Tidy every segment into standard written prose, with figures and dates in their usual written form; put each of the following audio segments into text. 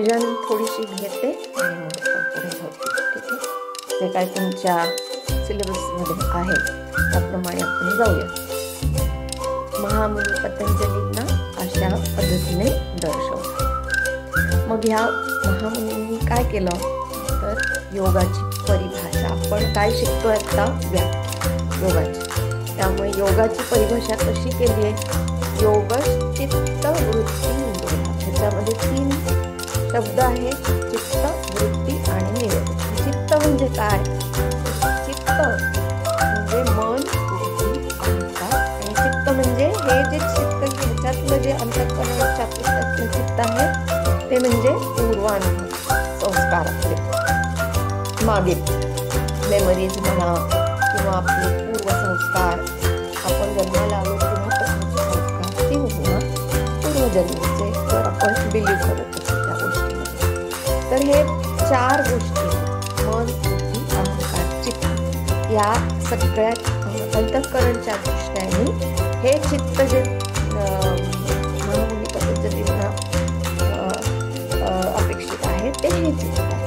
Revision थोडीशी घेते आणि मग पुढे जाते. ठीक आहे, जे काय तुमच्या सिलेबसमध्ये आहे त्याप्रमाणे आपण जाऊया. महामुनी पतंजलींना अशा पद्धतीने दर्शवतात. मग ह्या महामुनींनी काय केलं तर योगाची परिभाषा, आपण काय शिकतोय आता, व्याख्या योगाची. त्यामुळे योगाची परिभाषा कशी केली आहे, योग चित्त वृत्ती निरोध. ह्याच्यामध्ये 3 शब्द आहेत, चित्त, वृत्ती आणि निरोध. चित्त म्हणजे काय, चित्त म्हणजे मन, बुद्धी, अहंकार. आणि चित्त म्हणजे हे जे चित्त, ह्याच्यातलं जे अंतःकरणाच्या पुस्तकातलं चित्त आहे ते म्हणजे पूर्वानुभव, संस्कार आपले मागील मेमरीज म्हणा किंवा आपले पूर्वसंस्कार, आपण जन्माला आलो तेव्हापासूनचे संस्कार किंवा पूर्वजन्मीचे जर आपण बिलीव्ह करत असतो त्या गोष्टीमध्ये. तर हे 4 गोष्टी, मन, बुद्धी, अहंकार, चित्त, या सगळ्या अंतःकरणच्या दृष्टीने हे चित्त जे महामुनी पतंजलींना अपेक्षित आहे ते हे चित्त आहे.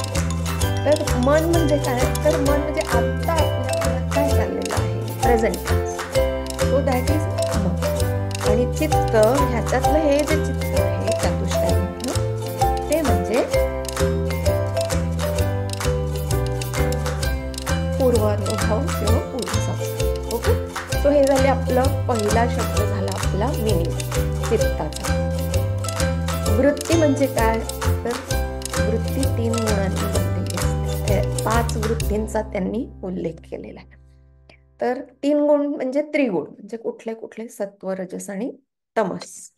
तर मन म्हणजे काय, तर मन म्हणजे आता आपल्याला काय चाललेलं आहे, प्रेझेंट, सो दॅट इज मन. आणि चित्त, ह्याच्यातलं हे जे चित्त आहे त्या दृष्टीने ते म्हणजे पूर्वानुभव किंवा पूर्वसंस्कार. ओके, सो हे झाले आपलं पहिला शब्द झाला आपला मिनिंग चित्ताचा. वृत्ती म्हणजे काय, तर वृत्ती 3 गुणांनी बनलेली असते. 5 वृत्तींचा त्यांनी उल्लेख केलेला आहे. तर 3 गुण म्हणजे त्रिगुण, म्हणजे कुठले कुठले, सत्व, रजस आणि तमस.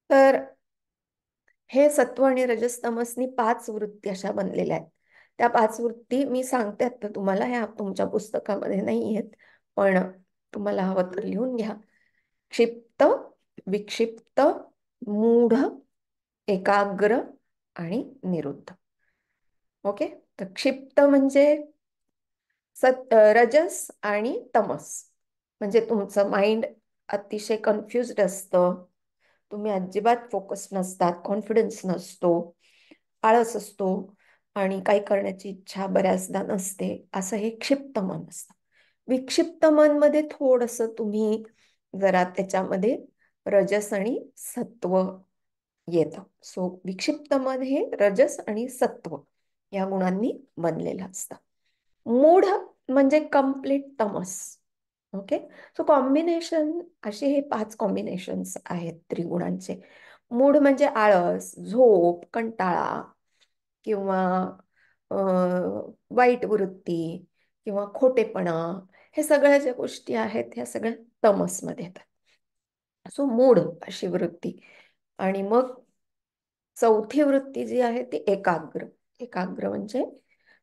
तर हे सत्व आणि रजस तमसनी 5 वृत्ती अशा बनलेल्या आहेत. त्या 5 वृत्ती मी सांगते आता तुम्हाला, ह्या तुमच्या पुस्तकामध्ये नाही आहेत, पण तुम्हाला हवं तर लिहून घ्या. क्षिप्त, विक्षिप्त, मूढ, एकाग्र आणि निरुद्ध. ओके, तर क्षिप्त म्हणजे रजस आणि तमस, म्हणजे तुमचं माइंड अतिशय कन्फ्युज्ड असतं, तुम्ही अजिबात फोकस नसतात, कॉन्फिडन्स नसतो, आळस असतो आणि काही करण्याची इच्छा बऱ्याचदा नसते, असं हे क्षिप्त मन असतं. विक्षिप्त मन मध्ये थोडस तुम्ही जरा त्याच्यामध्ये रजस आणि सत्व येतं. सो विक्षिप्त मन हे रजस आणि सत्व या गुणांनी बनलेलं असतं. मूढ म्हणजे कम्प्लीट तमस. ओके, सो कॉम्बिनेशन असे हे 5 कॉम्बिनेशन्स आहेत त्रिगुणांचे. मूढ म्हणजे आळस, झोप, कंटाळा किंवा वाईट वृत्ती किंवा खोटेपणा, हे सगळ्या ज्या गोष्टी आहेत ह्या सगळ्या तमसमध्ये येतात. सो मूढ अशी वृत्ती. आणि मग चौथी वृत्ती जी आहे ती एकाग्र. एकाग्र म्हणजे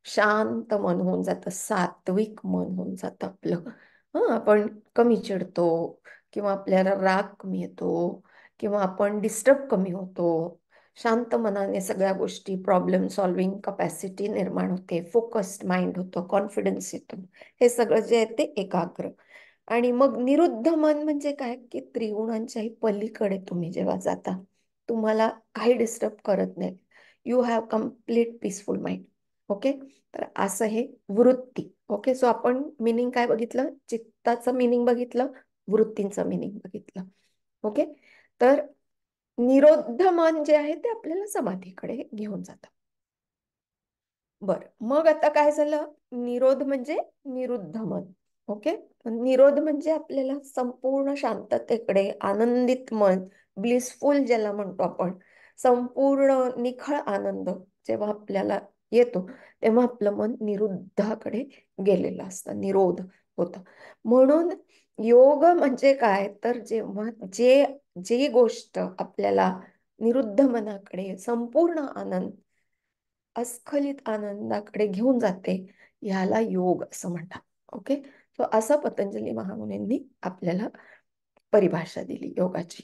शांत मन होऊन जातं, सात्विक मन होऊन जातं आपलं. आपण कमी चिडतो किंवा आपल्याला राग कमी येतो किंवा आपण डिस्टर्ब कमी होतो. शांत मनाने सगळ्या गोष्टी, प्रॉब्लेम सॉल्विंग कपॅसिटी निर्माण होते, फोकस्ड माइंड होतं, कॉन्फिडन्स येतो. हे सगळं जे आहे ते एकाग्र. आणि मग निरुद्ध मन म्हणजे काय, की त्रिगुणांच्याही पलीकडे तुम्ही जेव्हा जाता, तुम्हाला काही डिस्टर्ब करत नाही, you have complete peaceful mind. Okay, तर असं हे वृत्ती. ओके, सो आपण मिनिंग काय बघितलं, चित्ताचं मिनिंग बघितलं, वृत्तींचं मिनिंग बघितलं. ओके, तर निरोध मन जे आहे ते आपल्याला समाधीकडे घेऊन जातं. बर, मग आता काय झालं, निरोध म्हणजे निरुद्ध मन. ओके, निरोध म्हणजे आपल्याला संपूर्ण शांततेकडे, आनंदित मन, ब्लिसफुल ज्याला म्हणतो आपण, संपूर्ण निखळ आनंद जेव्हा आपल्याला येतो तेव्हा आपलं मन निरुद्धाकडे गेलेलं असतं, निरोध होतं. म्हणून योग म्हणजे काय, तर जेव्हा जी गोष्ट आपल्याला निरुद्ध मनाकडे, संपूर्ण आनंद, अस्खलित आनंदाकडे घेऊन जाते, ह्याला योग असं म्हणतात. ओके, सो असं पतंजली महामुनींनी आपल्याला परिभाषा दिली योगाची.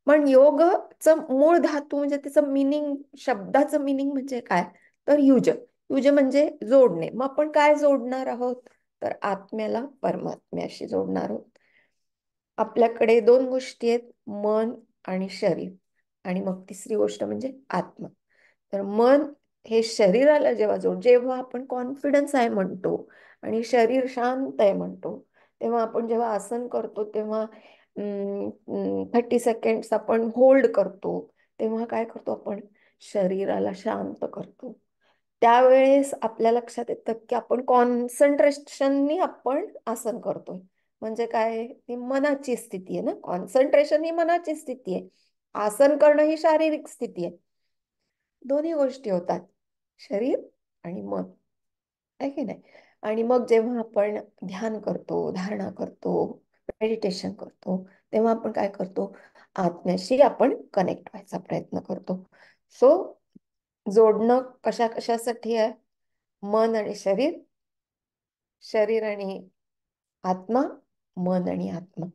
पण योगचं मूळ धातू म्हणजे त्याचं मिनिंग, शब्दाचं मिनिंग म्हणजे काय, तर युज. युज म्हणजे जोडणे. मग आपण काय जोडणार आहोत, तर आत्म्याला परमात्म्याशी जोडणार आहोत. आपल्याकडे 2 गोष्टी आहेत, मन आणि शरीर, आणि मग तिसरी गोष्ट म्हणजे आत्मा. तर मन हे शरीराला जेव्हा आपण कॉन्फिडन्स आहे म्हणतो आणि शरीर शांत आहे म्हणतो, तेव्हा आपण जेव्हा आसन करतो तेव्हा 30 सेकंड्स आपण होल्ड करतो, तेव्हा काय करतो आपण शरीराला शांत करतो. त्यावेळेस आपल्या लक्षात येतं की आपण कॉन्सन्ट्रेशननी आपण आसन करतोय. म्हणजे काय, ती मनाची स्थिती आहे ना, कॉन्सन्ट्रेशन ही मनाची स्थिती आहे, आसन करणं ही शारीरिक स्थिती आहे. दोन्ही गोष्टी होतात, शरीर आणि मन, आहे की नाही. आणि मग जेव्हा आपण ध्यान करतो, धारणा करतो, मेडिटेशन करतो, तेव्हा आपण काय करतो, आत्म्याशी आपण कनेक्ट व्हायचा प्रयत्न करतो. सो जोडणं कशा कशासाठी आहे, मन आणि शरीर, शरीर आणि आत्मा, मन आणि आत्मा,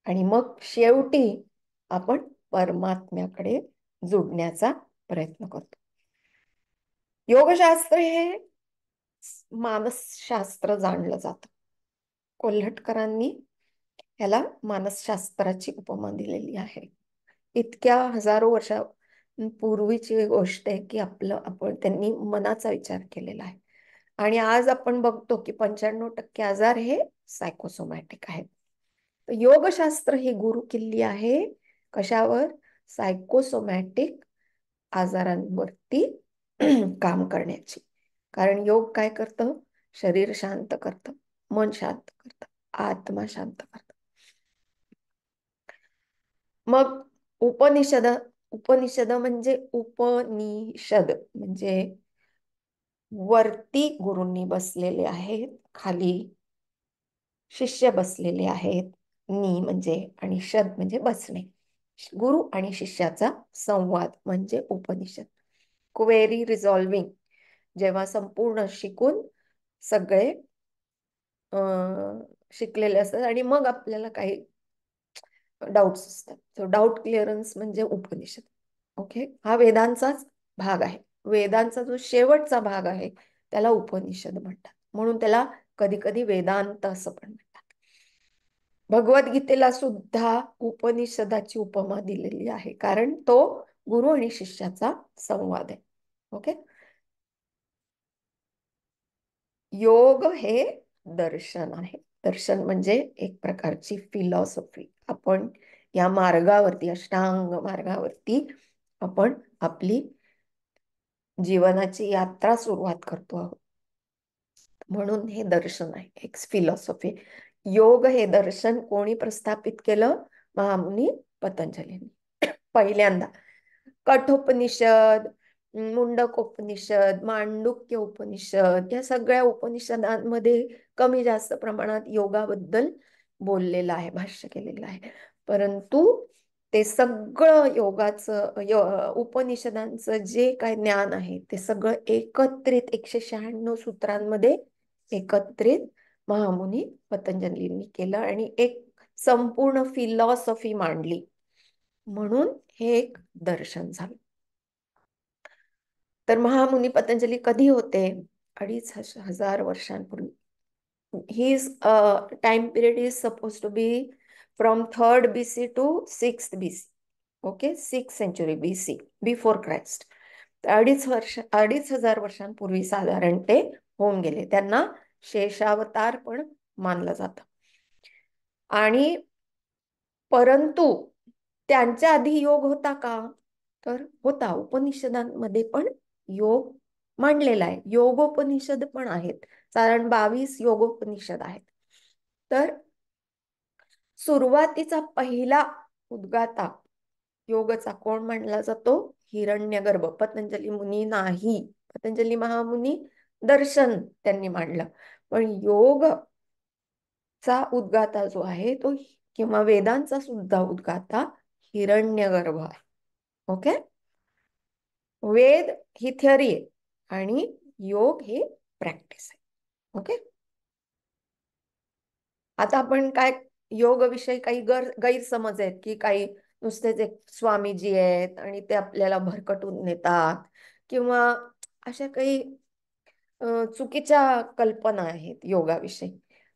आणि मग शेवटी आपण परमात्म्याकडे जोडण्याचा प्रयत्न करतो. योगशास्त्र हे मानसशास्त्र जाणलं जातं. कोल्हटकरांनी ह्याला मानसशास्त्राची उपमा दिलेली आहे. इतक्या हजारो वर्षापूर्वीची गोष्ट आहे की आपण त्यांनी मनाचा विचार केलेला आहे. आणि आज आपण बघतो की 95% आजार हे सायकोसोमॅटिक आहेत. तर योगशास्त्र ही गुरुकिल्ली आहे कशावर, सायकोसोमॅटिक आजारांवरती काम करण्याची. कारण योग काय करतं, शरीर शांत करतं, मन शांत करतं, आत्मा शांत करतं. मग उपनिषद, उपनिषद म्हणजे उपनिषद म्हणजे वरती गुरूंनी बसलेले आहेत, खाली शिष्य बसलेले आहेत. नी म्हणजे आणि शद म्हणजे बसणे. गुरु आणि शिष्याचा संवाद म्हणजे उपनिषद. क्वेरी रिझॉल्विंग, जेव्हा संपूर्ण शिकून सगळे शिकलेले असतात आणि मग आपल्याला काही डाऊट्स असतात, सो डाऊट क्लिअरन्स म्हणजे उपनिषद. ओके, हा वेदांचाच भाग आहे. वेदांचा जो शेवटचा भाग आहे त्याला उपनिषद म्हणतात, म्हणून त्याला कधी कधी वेदांत असं पण म्हणतात. भगवद्गीतेला सुद्धा उपनिषदाची उपमा दिलेली आहे, कारण तो गुरु आणि शिष्याचा संवाद आहे. ओके, योग हे दर्शन आहे. दर्शन म्हणजे एक प्रकारची फिलॉसॉफी. आपण या मार्गावरती, अष्टांग मार्गावरती आपण आपली जीवनाची यात्रा सुरुवात करतो आहोत, म्हणून हे दर्शन आहे, एक फिलॉसॉफी. योग हे दर्शन कोणी प्रस्थापित केलं, महामुनी पतंजलींनी पहिल्यांदा. कठोपनिषद, मुंडकोपनिषद, मांडुक्य उपनिषद, या सगळ्या उपनिषदांमध्ये कमी जास्त प्रमाणात योगाबद्दल बोललेलं आहे, भाष्य केलेलं आहे. परंतु ते सगळं उपनिषदांचं जे काय ज्ञान आहे ते सगळं एकत्रित 196 सूत्रांमध्ये एकत्रित महामुनी पतंजलींनी केलं आणि एक संपूर्ण फिलॉसॉफी मांडली, म्हणून हे एक दर्शन झालं. तर महामुनी पतंजली कधी होते, 2500 वर्षांपूर्वी. His time period is supposed to be from 3rd BC to 6th BC. Okay, 6th century BC, before Christ. 2500 वर्षांपूर्वी साधारण ते होऊन गेले. त्यांना शेषावतार पण मानलं जातं. आणि परंतु त्यांच्या आधी योग होता का, तर होता. उपनिषदांमध्ये पण योग मांडलेला आहे, योगोपनिषद पण आहेत, साधारण 22 योगोपनिषद आहेत. तर सुरुवातीचा पहिला उद्गाता योगचा कोण मानला जातो, हिरण्यगर्भ. पतंजली मुनी नाही, पतंजली महामुनी दर्शन त्यांनी मांडलं, पण योग चा उद्गाता जो आहे तो, किंवा वेदांचा सुद्धा उद्गाता हिरण्यगर्भ आहे. ओके, वेद ही थिअरी आहे आणि योग हे प्रॅक्टिस आहे. ओके, आता आपण काय, योग विषयी काही गैरसमज आहेत की काही नुसतेच एक स्वामीजी आहेत आणि ते आपल्याला भरकटून नेतात, किंवा अशा काही चुकीच्या कल्पना आहेत योगाविषयी.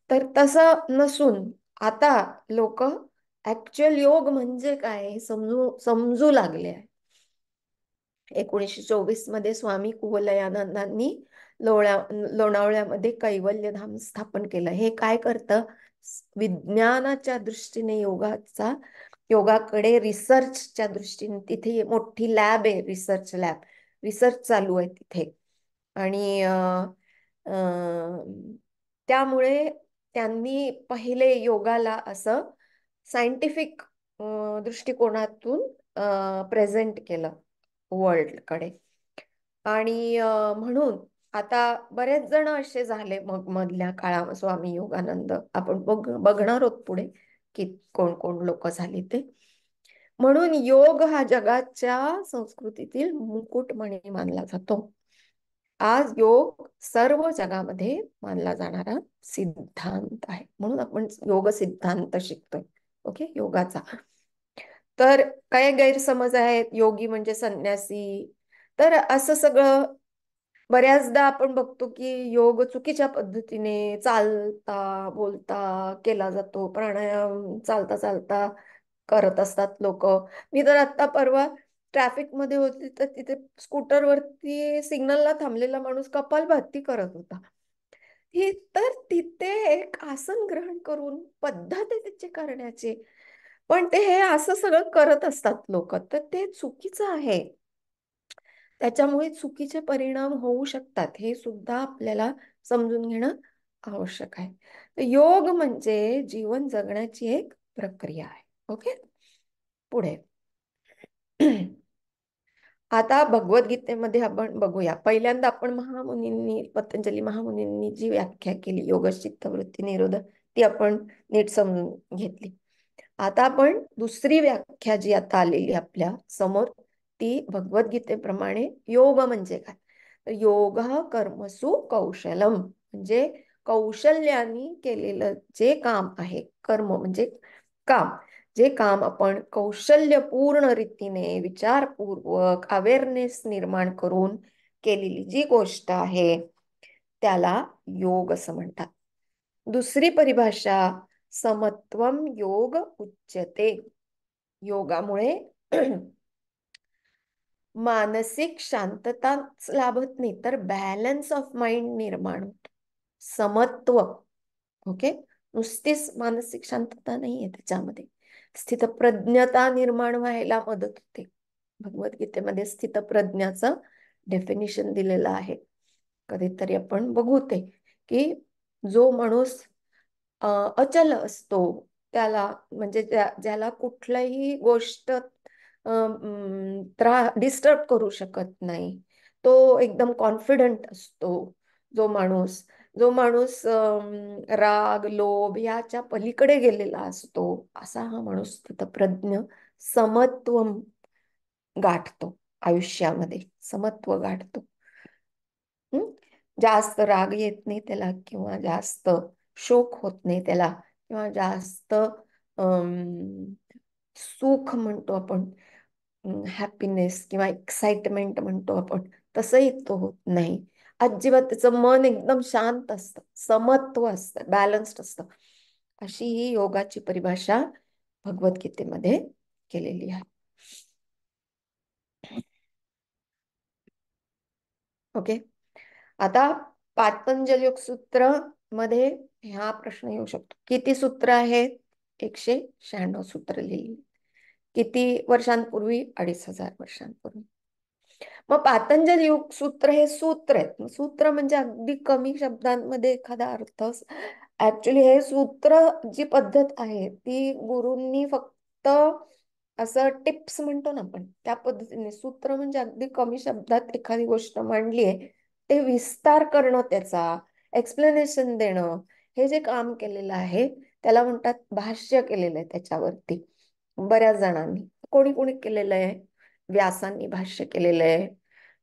तर तसं नसून आता लोक ऍक्च्युअल योग म्हणजे काय हे समजू समजू लागले आहे. 1924 मध्ये स्वामी कुवलयानंदांनी लोणावळ्यामध्ये कैवल्यधाम स्थापन केलं. हे काय करतं, विज्ञानाच्या दृष्टीने योगाकडे रिसर्चच्या दृष्टीने तिथे मोठी लॅब आहे, रिसर्च लॅब, रिसर्च चालू आहे तिथे. आणि त्यामुळे त्यांनी पहिले योगाला असं सायंटिफिक दृष्टिकोनातून प्रेझेंट केलं वर्ल्डकडे. आणि म्हणून आता बरेच जण असे झाले मग मधल्या काळा, स्वामी योगानंद आपण बघणार आहोत पुढे की कोण कोण लोक झाली ते. म्हणून योग हा जगाच्या संस्कृतीतील मुकुटमणी मानला जातो. आज योग सर्व जगामध्ये मानला जाणारा सिद्धांत आहे, म्हणून आपण योग सिद्धांत शिकतोय. ओके, योगाचा. तर काय गैरसमज आहेत, योगी म्हणजे संन्यासी, तर असं सगळं बऱ्याचदा आपण बघतो की योग चुकीच्या पद्धतीने चालता बोलता केला जातो. प्राणायाम चालता चालता करत असतात लोक. मी तर आता परवा ट्रॅफिक मध्ये होती तर तिथे स्कूटरवरती सिग्नलला थांबलेला माणूस कपालभाती करत होता. ही तर तिथे एक आसन ग्रहण करून पद्धत आहे त्याची करण्याची, पण ते हे असं सगळं करत असतात लोक, तर ते चुकीचं आहे. त्याच्यामुळे चुकीचे परिणाम होऊ शकतात, हे सुद्धा आपल्याला समजून घेणं आवश्यक आहे. तर योग म्हणजे जीवन जगण्याची एक प्रक्रिया आहे. ओके, पुढे आता भगवद्गीतेमध्ये आपण बघूया. पहिल्यांदा आपण पतंजली महामुनींनी जी व्याख्या केली योग चित्तवृत्ती निरोध, ती आपण नीट समजून घेतली. आता आपण दुसरी व्याख्या जी आता आलेली आपल्या समोर, ती भगवद्गीतेप्रमाणे योग म्हणजे काय, तर योग कर्मसु कौशलम, म्हणजे कौशल्याने केलेलं जे काम आहे. कर्म म्हणजे काम, जे काम आपण कौशल्यपूर्ण रीतीने विचारपूर्वक अवेअरनेस निर्माण करून केलेली जी गोष्ट आहे त्याला योग असं म्हणतात. दुसरी परिभाषा, समत्वम योग उच्यते. योगामुळे मानसिक शांतताच लाभत नाही, तर बॅलन्स ऑफ माइंड निर्माण होतो. समत्व. ओके, नुसतीच मानसिक शांतता नाहीये त्याच्यामध्ये, स्थितप्रज्ञता निर्माण व्हायला मदत होते. भगवद्गीतेमध्ये स्थितप्रज्ञाचं डेफिनिशन दिलेलं आहे. कधीतरी आपण बघू ते, की जो माणूस अचल असतो त्याला, म्हणजे ज्याला कुठल्याही गोष्ट डिस्टर्ब करू शकत नाही, तो एकदम कॉन्फिडंट असतो. जो माणूस राग लोभ याच्या पलीकडे गेलेला असतो, असा हा माणूस स्थितप्रज्ञ समत्व गाठतो. आयुष्यामध्ये समत्व गाठतो. जास्त राग येत नाही त्याला, किंवा जास्त शोक होत नाही त्याला, किंवा जास्त सुख म्हणतो आपण, हॅपीनेस किंवा एक्साइटमेंट म्हणतो आपण, तसंही तो होत नाही. अजिबात त्याचं मन एकदम शांत असतं, समत्व असतं, बॅलन्स्ड असतं. अशी ही योगाची परिभाषा भगवद्गीतेमध्ये केलेली आहे. ओके, आता पातंजल योग सूत्र मध्ये हा प्रश्न येऊ शकतो, किती सूत्र आहेत? 196 सूत्र लिहिली. किती वर्षांपूर्वी? 2500 वर्षांपूर्वी. मग पातंजल योग सूत्र हे सूत्र आहेत. सूत्र म्हणजे अगदी कमी शब्दांमध्ये एखादा अर्थ. ऍक्च्युली हे सूत्र जी पद्धत आहे ती गुरूंनी फक्त असं टिप्स म्हणतो ना आपण, त्या पद्धतीने. सूत्र म्हणजे अगदी कमी शब्दात एखादी गोष्ट मांडली आहे, ते विस्तार करणं, त्याचा एक्सप्लेनेशन देणं, हे जे काम केलेलं आहे त्याला म्हणतात भाष्य केलेलं आहे त्याच्यावरती बऱ्याच जणांनी. कोणी कोणी केलेलं आहे? व्यासांनी भाष्य केलेलं आहे,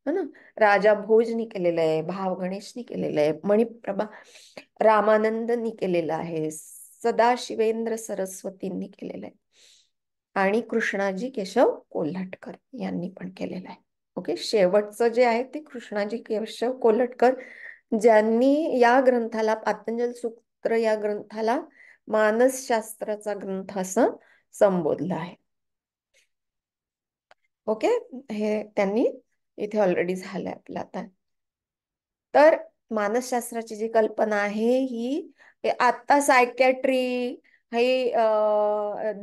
है ना. राजा भोजनी केलेलं आहे, भाव गणेशनी केलेलं आहे, मणिप्रभा रामानंदनी केलेलं आहे, सदाशिवेंद्र सरस्वतींनी केलेलं आहे, आणि कृष्णाजी केशव कोल्हटकर यांनी पण केलेलं आहे. ओके, शेवटचं जे आहे ते कृष्णाजी केशव कोल्हटकर, ज्यांनी या ग्रंथाला, पातंजल सूत्र या ग्रंथाला मानसशास्त्राचा ग्रंथ असं संबोधलं आहे. ओके, हे त्यांनी इथे ऑलरेडी झालंय आपलं आता. तर मानसशास्त्राची जी कल्पना आहे ही आता सायकॅट्री हे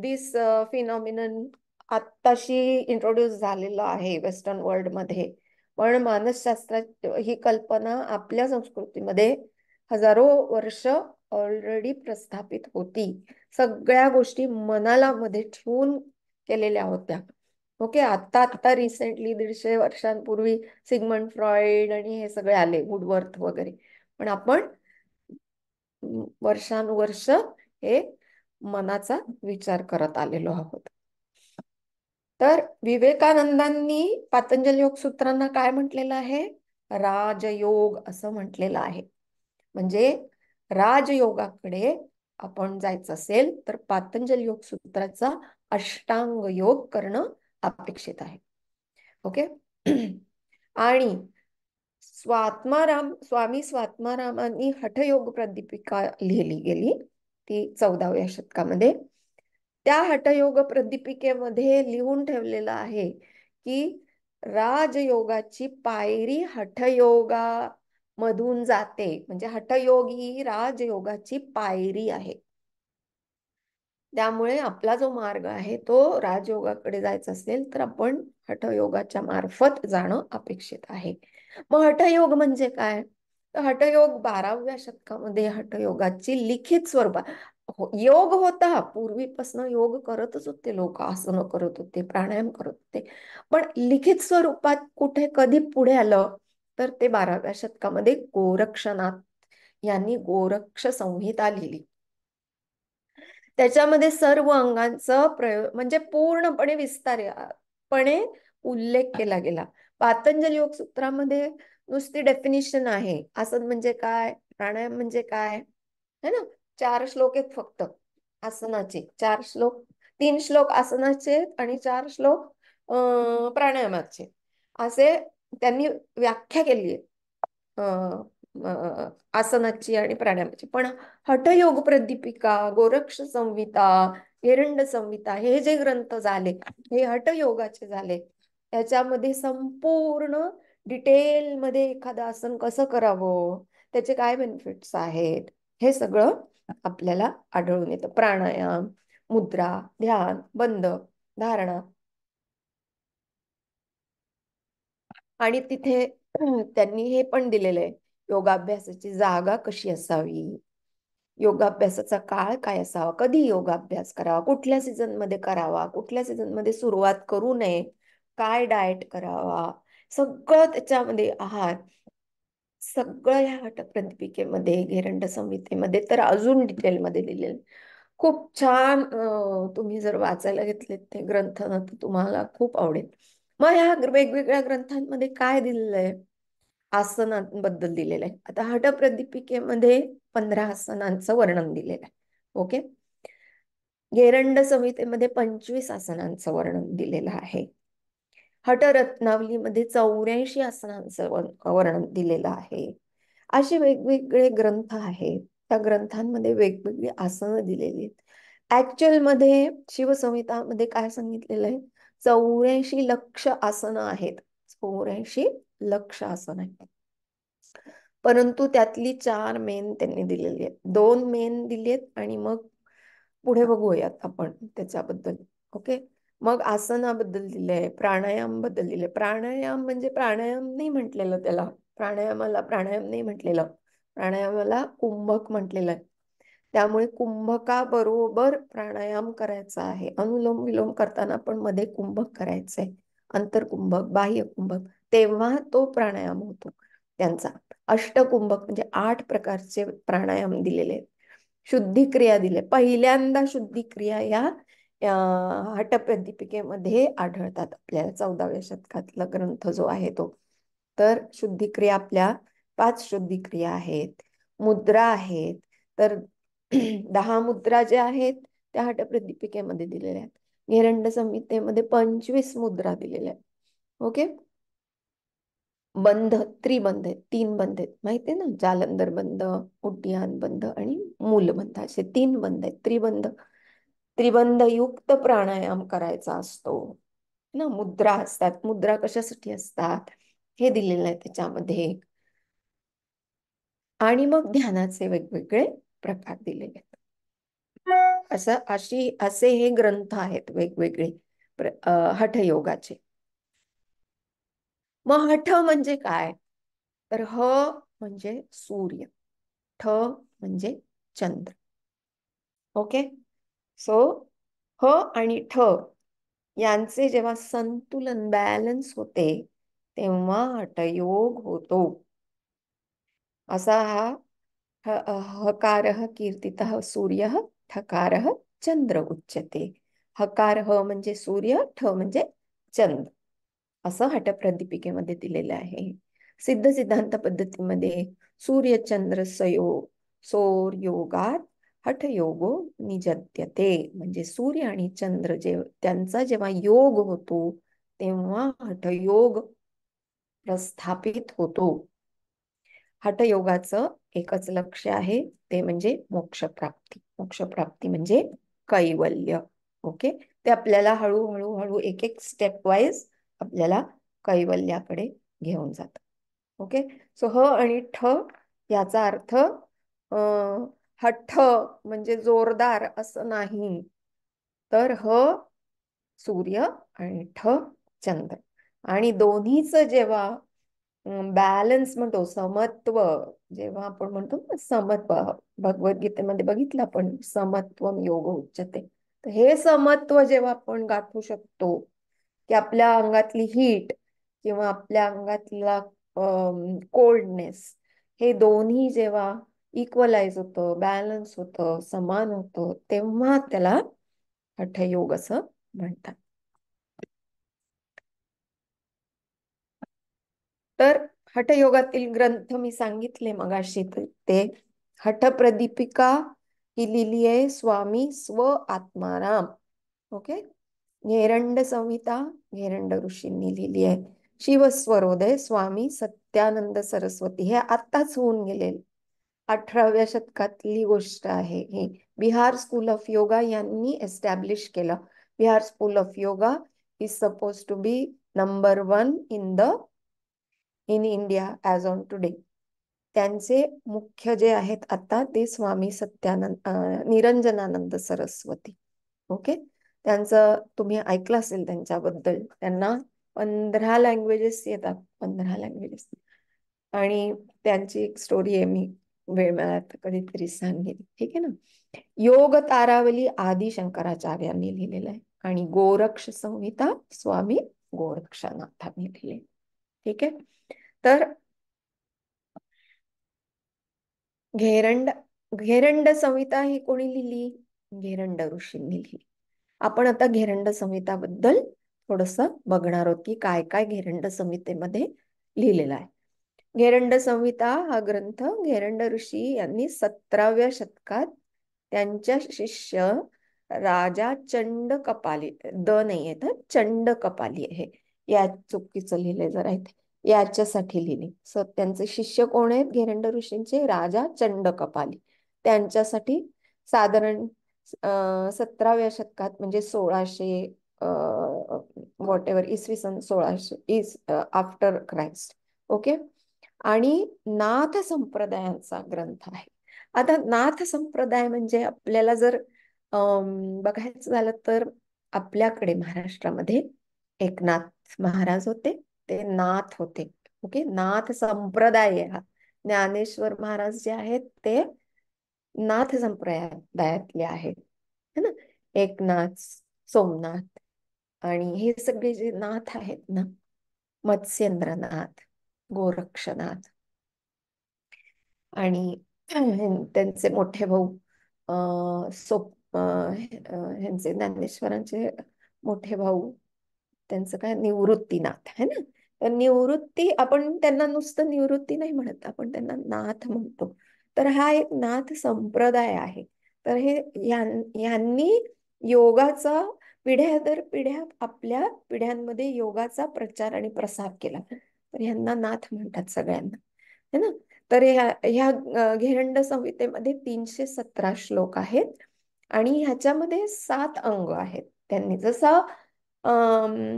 दिस फिनॉमिनन आत्ताशी इंट्रोड्यूस झालेलं आहे वेस्टर्न वर्ल्ड मध्ये. पण मानसशास्त्रात ही कल्पना आपल्या संस्कृतीमध्ये हजारो वर्ष ऑलरेडी प्रस्थापित होती. सगळ्या गोष्टी मनाला मध्ये ठेवून केलेल्या होत्या. ओके, आता आता रिसेंटली 150 वर्षांपूर्वी सिगमंड फ्रॉइड आणि हे सगळे आले, वुडवर्थ वगैरे. पण आपण वर्षानुवर्ष हे मनाचा विचार करत आलेलो आहोत. तर विवेकानंदांनी पातंजल योग सूत्रांना काय म्हटलेलं आहे? राजयोग असं म्हटलेलं आहे. म्हणजे राजयोगाकडे आपण जायचं असेल तर पातंजल योग सूत्राचा अष्टांग योग करणं अपेक्षित आहे. ओके. आणि स्वामी स्वात्मारामांनी हठयोग प्रदीपिका लिहिली गेली, ती 14व्या शतकामध्ये. त्या हठयोग प्रदीपिकेमध्ये लिहून ठेवलेलं आहे की राजयोगाची पायरी हठयोगा मधून जाते. म्हणजे हठयोग ही राजयोगाची पायरी आहे. त्यामुळे आपला जो मार्ग आहे तो राजयोगाकडे जायचा असेल तर आपण हठयोगाच्या मार्फत जाणं अपेक्षित आहे. मग हठयोग म्हणजे काय? तर हठयोग 12व्या शतकामध्ये हठयोगाची लिखित स्वरूपात योग होता. पूर्वीपासून योग करतच होते लोक, आसनं करत होते, प्राणायाम करत होते. पण लिखित स्वरूपात कुठे कधी पुढे आलं तर ते 12व्या शतकामध्ये गोरक्षनाथ यांनी गोरक्ष संहिता लिहिली. त्याच्यामध्ये सर्व अंगांचं प्रयोग म्हणजे पूर्णपणे विस्तारपणे उल्लेख केला गेला. पातंजल योग सूत्रामध्ये नुसती डेफिनिशन आहे. आसन म्हणजे काय, प्राणायाम म्हणजे काय, है ना. 4 श्लोक आहेत फक्त आसनाचे. 4 श्लोक, 3 श्लोक आसनाचे आणि 4 श्लोक प्राणायामाचे, असे त्यांनी व्याख्या केली आहे आसनाची आणि प्राणायामाची. पण हठयोग प्रदीपिका, गोरक्ष संहिता, एरंड संहिता हे जे ग्रंथ झाले हे हठयोगाचे झाले. त्याच्यामध्ये संपूर्ण डिटेल मध्ये एखादं आसन कसं करावं, त्याचे काय बेनिफिट्स आहेत, हे सगळं आपल्याला आढळून येतं. प्राणायाम, मुद्रा, ध्यान, बंद, धारणा. आणि तिथे त्यांनी हे पण दिलेलं आहे, योगाभ्यासाची जागा कशी असावी, योगाभ्यासाचा काळ काय असावा, कधी योगाभ्यास करावा, कुठल्या सीझन मध्ये करावा, कुठल्या सीझन मध्ये सुरुवात करू नये, काय डाएट करावा, सगळं त्याच्यामध्ये, आहार, सगळं ह्या हठप्रदीपिकेमध्ये, घेरंड संहितेमध्ये तर अजून डिटेलमध्ये दिलेलं. खूप छान. तुम्ही जर वाचायला घेतलेत ते ग्रंथ ना तर तुम्हाला खूप आवडेल. मग ह्या वेगवेगळ्या ग्रंथांमध्ये काय दिलेलं आहे? आसनांबद्दल दिलेलं आहे. आता हठप्रदीपिकेमध्ये 15 आसनांचं वर्णन दिलेलं आहे. ओके. घेरंड संहितेमध्ये 25 आसनांचं वर्णन दिलेलं आहे. हठरत्नावलीमध्ये 84 आसनांचं वर्णन दिलेलं आहे. असे वेगवेगळे ग्रंथ आहेत. त्या ग्रंथांमध्ये वेगवेगळी आसनं दिलेली आहेत. ऍक्च्युअल मध्ये शिवसंहितामध्ये काय सांगितलेलं आहे? 84 लक्ष आसनं आहेत. 84 लक्ष आसनं आहेत. परंतु त्यातली 4 मेन त्यांनी दिलेली आहेत. 2 मेन दिली आहेत आणि मग पुढे बघूयात आपण त्याच्याबद्दल. ओके. मग आसनाबद्दल दिलंय, प्राणायाम बद्दल दिलंय. प्राणायाम म्हणजे प्राणायाम नाही म्हटलेलं त्याला, प्राणायामाला प्राणायाम नाही म्हटलेलं, प्राणायामाला कुंभक म्हटलेलं आहे. त्यामुळे कुंभका बरोबर प्राणायाम करायचा आहे. अनुलोम विलोम करताना पण मध्ये कुंभक करायचंय, अंतरकुंभक, बाह्य कुंभक, तेव्हा तो प्राणायाम होतो त्यांचा. अष्टकुंभक म्हणजे 8 प्रकारचे प्राणायाम दिलेले आहेत. शुद्धिक्रिया दिले, पहिल्यांदा शुद्धिक्रिया या हठप्रदीपिकेमध्ये आढळतात आपल्याला. 14व्या शतकातला ग्रंथ जो आहे तो. तर शुद्धिक्रिया आपल्या 5 शुद्धिक्रिया आहेत. मुद्रा आहेत, तर 10 मुद्रा ज्या आहेत त्या हठप्रदीपिकेमध्ये दिलेल्या आहेत. घेरंड संहितेमध्ये 25 मुद्रा दिलेल्या आहेत. ओके. बंध, त्रिबंध आहेत, 3 बंध आहेत, माहिती आहे ना. जालंधर बंध, उड्डियान बंध आणि मूलबंध, असे 3 बंध आहेत. त्रिबंध त्रिबंधयुक्त प्राणायाम करायचा असतो ना. मुद्रा असतात. मुद्रा कशासाठी असतात हे दिलेलं आहे त्याच्यामध्ये. आणि मग ध्यानाचे वेगवेगळे प्रकार दिलेले आहेत. असे हे ग्रंथ आहेत वेगवेगळे हठयोगाचे. मग हठ म्हणजे काय? तर ह म्हणजे सूर्य, ठ म्हणजे चंद्र. ओके. सो ह आणि ठ यांचे जेव्हा संतुलन बॅलन्स होते तेव्हा हठयोग होतो. असा हा हकारः कीर्तितः सूर्यः, ठकारः चंद्र उच्यते. हकार ह म्हणजे सूर्य, ठ म्हणजे चंद्र, असं हठप्रदीपिकेमध्ये दिलेलं आहे. सिद्ध सिद्धांत पद्धतीमध्ये सूर्य चंद्र सौर योगात हठयोगो निजत्यते. म्हणजे सूर्य आणि चंद्र त्यांचा जेव्हा योग होतो तेव्हा हठयोग प्रस्थापित होतो. हठयोगाचं एकच लक्ष्य आहे, ते म्हणजे मोक्षप्राप्ती. मोक्षप्राप्ती म्हणजे कैवल्य. ओके. ते आपल्याला हळूहळू हळू एक एक स्टेप वाईज आपल्याला कैवल्याकडे घेऊन जात. ओके. सो ह आणि ठ याचा अर्थ हठ म्हणजे जोरदार असं नाही, तर ह सूर्य आणि ठ चंद्र. आणि दोन्हीच जेव्हा बॅलन्स म्हणतो, समत्व, जेव्हा आपण म्हणतो ना समत्व, भगवद्गीतेमध्ये बघितलं आपण, समत्वम योग उच्यते. तर हे समत्व जेव्हा आपण गाठू शकतो, की आपल्या अंगातली हीट किंवा आपल्या अंगातला कोल्डनेस, हे दोन्ही जेव्हा इक्वलाइज होतं, बॅलन्स होतं, समान होतं, तेव्हा त्याला हठयोग असं म्हणतात. तर हठयोगातील ग्रंथ मी सांगितले मगाशी, ते हठप्रदीपिका ही लिहिली आहे स्वामी स्व आत्माराम. ओके. घेरंड संहिता घेरंड ऋषींनी लिहिली आहे. शिवस्वरोदय स्वामी सत्यानंद सरस्वती, हे आत्ताच होऊन गेले, 18व्या शतकातली गोष्ट आहे ही. बिहार स्कूल ऑफ योगा यांनी एस्टॅब्लिश केलं. Bihar school of yoga is suppose to be number 1 in India as on today. त्यांचे मुख्य जे आहेत आता ते स्वामी सत्यानंद निरंजनानंद सरस्वती. ओके. त्यांचं तुम्ही ऐकलं असेल त्यांच्याबद्दल. त्यांना 15 लँग्वेजेस येतात, 15 लँग्वेजेस. आणि त्यांची एक स्टोरी आहे, मी वेळ मिळाला तर कधीतरी सांगेन. ठीक आहे ना. योग तारावली आदि शंकराचार्यांनी लिहिलेलं आहे. आणि गोरक्ष संहिता स्वामी गोरक्षनाथांनी लिहिली. ठीक आहे. तर घेरंड घेरंड संहिता ही कोणी लिहिली? घेरंड ऋषींनी लिहिली. आपण आता घेरंड संहिता बद्दल थोडस बघणार आहोत की काय काय घेरंड संहितेमध्ये लिहिलेलं आहे. घेरंड संहिता हा ग्रंथ घेरंड ऋषी यांनी 17व्या शतकात त्यांच्या शिष्य राजा चंड कपाली, द नाही आहे तर चंड कपाली आहे, या चुकीचं लिहिले जरा इथे, याच्यासाठी लिहिली. त्यांचे शिष्य कोण आहेत? घेरंड ऋषींचे राजा चंड कपाली. त्यांच्यासाठी साधारण 17व्या शतकात, म्हणजे 1600 व्हॉट एव्हर, इसवी सन 1600 इज आफ्टर क्राइस्ट. ओके. आणि नाथ संप्रदायांचा ग्रंथ आहे. आता नाथ संप्रदाय म्हणजे आपल्याला जर बघायचं झालं तर आपल्याकडे महाराष्ट्रामध्ये एकनाथ महाराज होते, ते नाथ होते. ओके. नाथ संप्रदाय हा ज्ञानेश्वर महाराज जे आहेत ते नाथ संप्रदायातले आहेत, है ना. एकनाथ, सोमनाथ, आणि हे सगळे जे नाथ आहेत ना, मत्स्येंद्रनाथ, गोरक्षनाथ, आणि त्यांचे मोठे भाऊ ह्यांचे ज्ञानेश्वरांचे मोठे भाऊ, त्यांचं काय, निवृत्तीनाथ है ना. तर निवृत्ती, आपण त्यांना नुसतं निवृत्ती नाही म्हणत, आपण त्यांना नाथ म्हणतो. तर हा एक नाथ संप्रदाय आहे. तर हे यांनी योगाचा पिढ्या दर पिढ्या आपल्या पिढ्यांमध्ये योगाचा प्रचार आणि प्रसार केला. तर ह्यांना नाथ म्हणतात सगळ्यांना, है ना. तर ह्या घेरंड संहितेमध्ये 317 श्लोक आहेत. आणि ह्याच्यामध्ये 7 अंग आहेत. त्यांनी जसं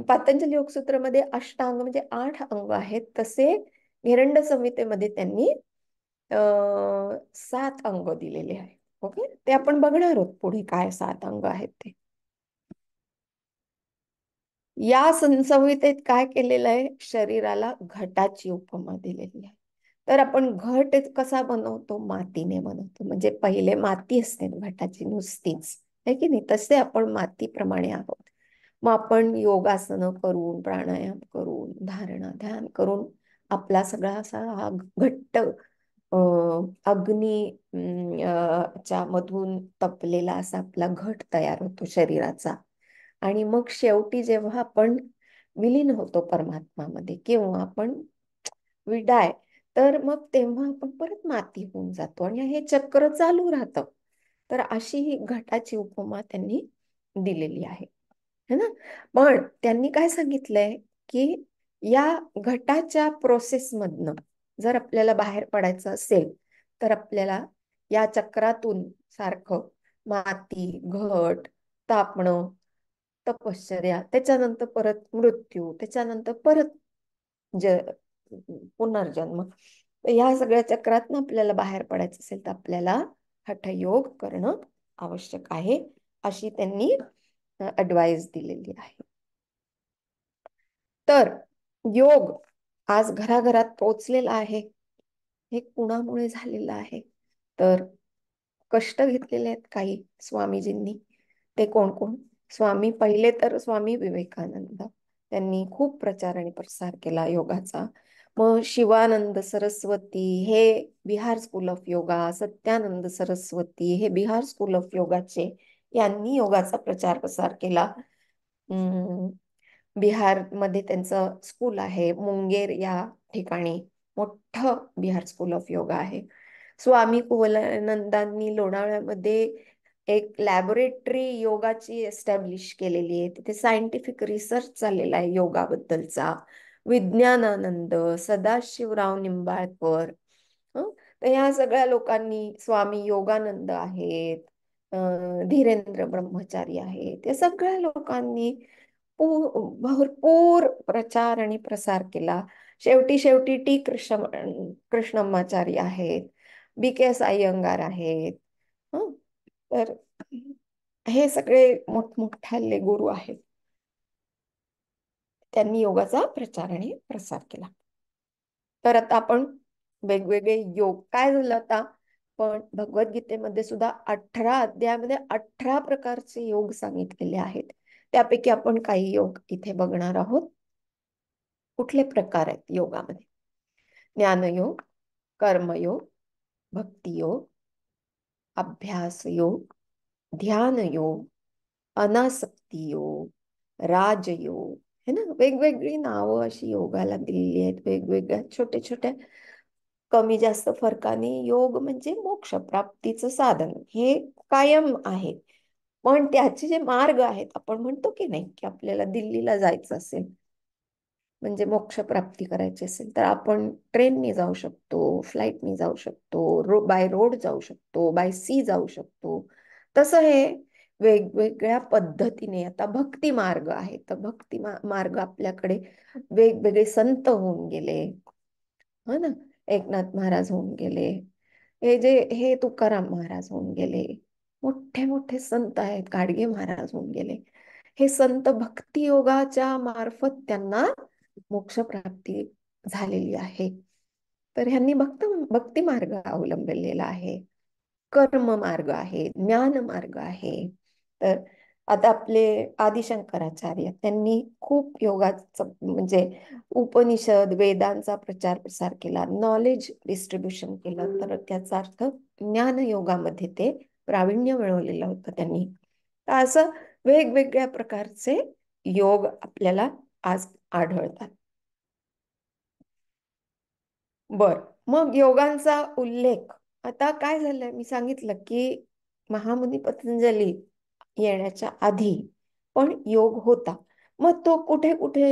पातंजली योगसूत्रमध्ये अष्टांग म्हणजे 8 अंग आहेत, तसे घेरंड संहितेमध्ये त्यांनी 7 अंग दिलेले आहेत. ओके, ते आपण बघणार आहोत पुढे काय 7 अंग आहेत ते. या संहितेत काय केलेलं आहे, शरीराला घटाची उपमा दिलेली आहे. तर आपण घट कसा बनवतो, मातीने बनवतो. म्हणजे पहिले माती असते ना घटाची नुसतीच, आहे की नाही, तसे आपण मातीप्रमाणे आहोत. मग आपण योगासनं करून, प्राणायाम करून, धारणा ध्यान करून आपला सगळा असा हा घट्ट अग्नी च्या मधून तपलेला असा आपला घट तयार होतो शरीराचा. आणि मग शेवटी जेव्हा आपण विलीन होतो परमात्मामध्ये किंवा आपण विडाय, तर मग तेव्हा आपण परत माती होऊन जातो आणि हे चक्र चालू राहतं. तर अशी ही घटाची उपमा त्यांनी दिलेली आहे, है ना. पण त्यांनी काय सांगितलंय की या घटाच्या प्रोसेस मधनं जर आपल्याला बाहेर पडायचं असेल, तर आपल्याला या चक्रातून सारखं माती, घट, तापणं, तपश्चर्या, त्याच्यानंतर परत मृत्यू, त्याच्यानंतर परत ज पुनर्जन्म, तर या सगळ्या चक्रातून आपल्याला बाहेर पडायचं असेल तर आपल्याला हठयोग करणं आवश्यक आहे, अशी त्यांनी ऍडवाइस दिलेली आहे. तर योग आज घराघरात पोचलेला आहे. हे कुणामुळे झालेलं आहे, तर कष्ट घेतलेले आहेत काही स्वामीजींनी. ते कोण कोण? स्वामी पहिले तर स्वामी विवेकानंद, त्यांनी खूप प्रचार आणि प्रसार केला योगाचा. मग शिवानंद सरस्वती हे बिहार स्कूल ऑफ योगा, सत्यानंद सरस्वती हे बिहार स्कूल ऑफ योगाचे, यांनी योगाचा प्रचार प्रसार केला. बिहारमध्ये त्यांचं स्कूल आहे, मुंगेर या ठिकाणी मोठं बिहार स्कूल ऑफ योगा आहे. स्वामी कुवलानंदांनी लोणावळ्यामध्ये एक लॅबोरेटरी योगाची एस्टॅब्लिश केलेली आहे. तिथे सायंटिफिक रिसर्च चाललेला आहे योगाबद्दलचा. विज्ञानानंद, सदाशिवराव निंबाळकर, तर ह्या सगळ्या लोकांनी, स्वामी योगानंद आहेत, धीरेंद्र ब्रह्मचारी आहेत, या सगळ्या लोकांनी भरपूर प्रचार आणि प्रसार केला. शेवटी शेवटी टी कृष्णमाचारी आहेत, बी के एस अय्यंगार आहेत. हं? तर हे सगळे मोठमोठाले गुरु आहेत, त्यांनी योगाचा प्रचार आणि प्रसार केला. तर आता आपण वेगवेगळे योग काय झालं आता, पण भगवद्गीतेमध्ये सुद्धा 18 अध्यायामध्ये 18 प्रकारचे योग सांगितलेले आहेत. त्यापैकी आपण काही योग इथे बघणार आहोत. कुठले प्रकार आहेत योगामध्ये? ज्ञानयोग, कर्मयोग, भक्तियोग, अभ्यास योग, ध्यान योग, अनासक्ती योग, राजयोग, है ना. वेगवेगळी नावं अशी योगाला दिलेली आहेत, वेगवेगळ्या छोट्या छोट्या कमी जास्त फरकाने. योग म्हणजे मोक्ष प्राप्तीचं साधन, हे कायम आहे. पण त्याचे जे मार्ग आहेत, आपण म्हणतो की नाही की आपल्याला दिल्लीला जायचं असेल, म्हणजे मोक्ष प्राप्ती करायची असेल, तर आपण ट्रेननी जाऊ शकतो, फ्लाईटनी जाऊ शकतो, बाय रोड जाऊ शकतो, बाय सी जाऊ शकतो. तसं हे वेगवेगळ्या पद्धतीने आता भक्ती मार्ग आहे. तर भक्ती मार्ग आपल्याकडे वेगवेगळे संत होऊन गेले, हो ना. एकनाथ महाराज होऊन गेले, हे तुकाराम महाराज होऊन गेले, मोठे मोठे संत आहेत, गाडगे महाराज होऊन गेले. हे संत भक्ती योगाच्या मार्फत त्यांना मोक्ष प्राप्ती झालेली आहे. तर ह्यांनी भक्ती मार्ग अवलंबलेला आहे, कर्म मार्ग आहे, ज्ञान मार्ग आहे. तर आता आपले आदिशंकराचार्य, त्यांनी खूप योगाचं म्हणजे उपनिषद वेदांचा प्रचार प्रसार केला, नॉलेज डिस्ट्रीब्युशन केलं. तर त्याचा अर्थ ज्ञान योगामध्ये ते प्रावीण्य मिळवलेलं होतं त्यांनी. तर असं वेगवेगळ्या प्रकारचे योग आपल्याला आज आढळतात. बर, मग योगांचा उल्लेख आता काय झालंय, मी सांगितलं की महामुनी पतंजली येण्याच्या आधी पण योग होता. मग तो कुठे कुठे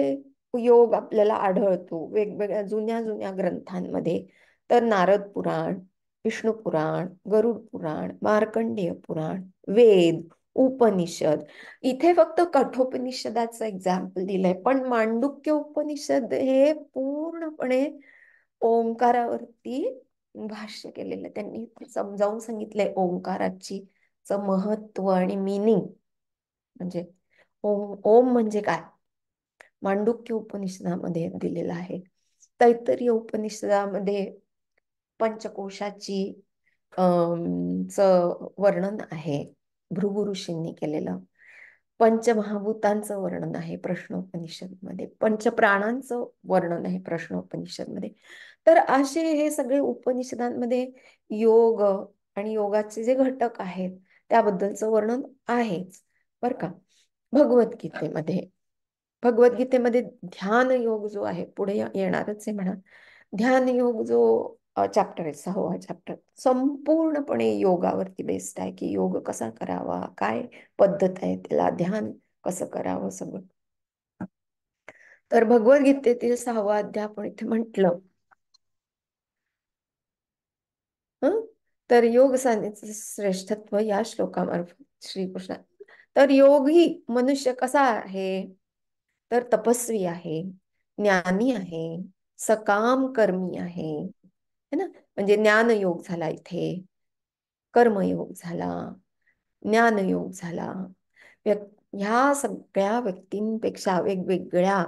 योग आपल्याला आढळतो वेगवेगळ्या जुन्या जुन्या ग्रंथांमध्ये. तर नारद पुराण, विष्णू पुराण, गरुड पुराण, मार्कंडेय पुराण, वेद, उपनिषद. इथे फक्त कठोपनिषदाचं एक्झाम्पल दिलंय, पण मांडुक्य उपनिषद हे पूर्णपणे ओंकारावरती भाष्य केलेलं आहे. त्यांनी ते समजावून सांगितलंय ओंकाराची महत्व आणि मिनिंग. म्हणजे ओम म्हणजे काय, मांडुक्य उपनिषदामध्ये दिलेलं आहे. तैत्तरीय उपनिषदामध्ये पंचकोशाची च वर्णन आहे, भृगु ऋषींनी केलेलं. पंचमहाभूतांचं वर्णन आहे प्रश्नोपनिषदमध्ये, पंचप्राणांचं वर्णन आहे प्रश्नोपनिषदमध्ये. तर असे हे सगळे उपनिषदांमध्ये योग आणि योगाचे जे घटक आहेत त्याबद्दलचं वर्णन आहेच बर का. भगवद्गीतेमध्ये भगवद्गीतेमध्ये ध्यान योग जो आहे, पुढे येणारच आहे म्हणा, ध्यान योग जो चॅप्टर आहे, 6वा चॅप्टर, संपूर्णपणे योगावरती बेस्ड आहे, की योग कसा करावा, काय पद्धत आहे त्याला, ध्यान कसं करावं सगळं. तर भगवद्गीतेतील 6वा अध्याय आपण इथे म्हटलं. हं तर योग साधनेचं श्रेष्ठत्व या श्लोकामार्फत श्रीकृष्ण. तर योगी मनुष्य कसा आहे, तर तपस्वी आहे, ज्ञानी आहे, सकाम कर्मी आहे, है ना. म्हणजे ज्ञान योग झाला इथे, कर्मयोग झाला, ज्ञानयोग झाला. ह्या सगळ्या व्यक्तींपेक्षा वेगवेगळ्या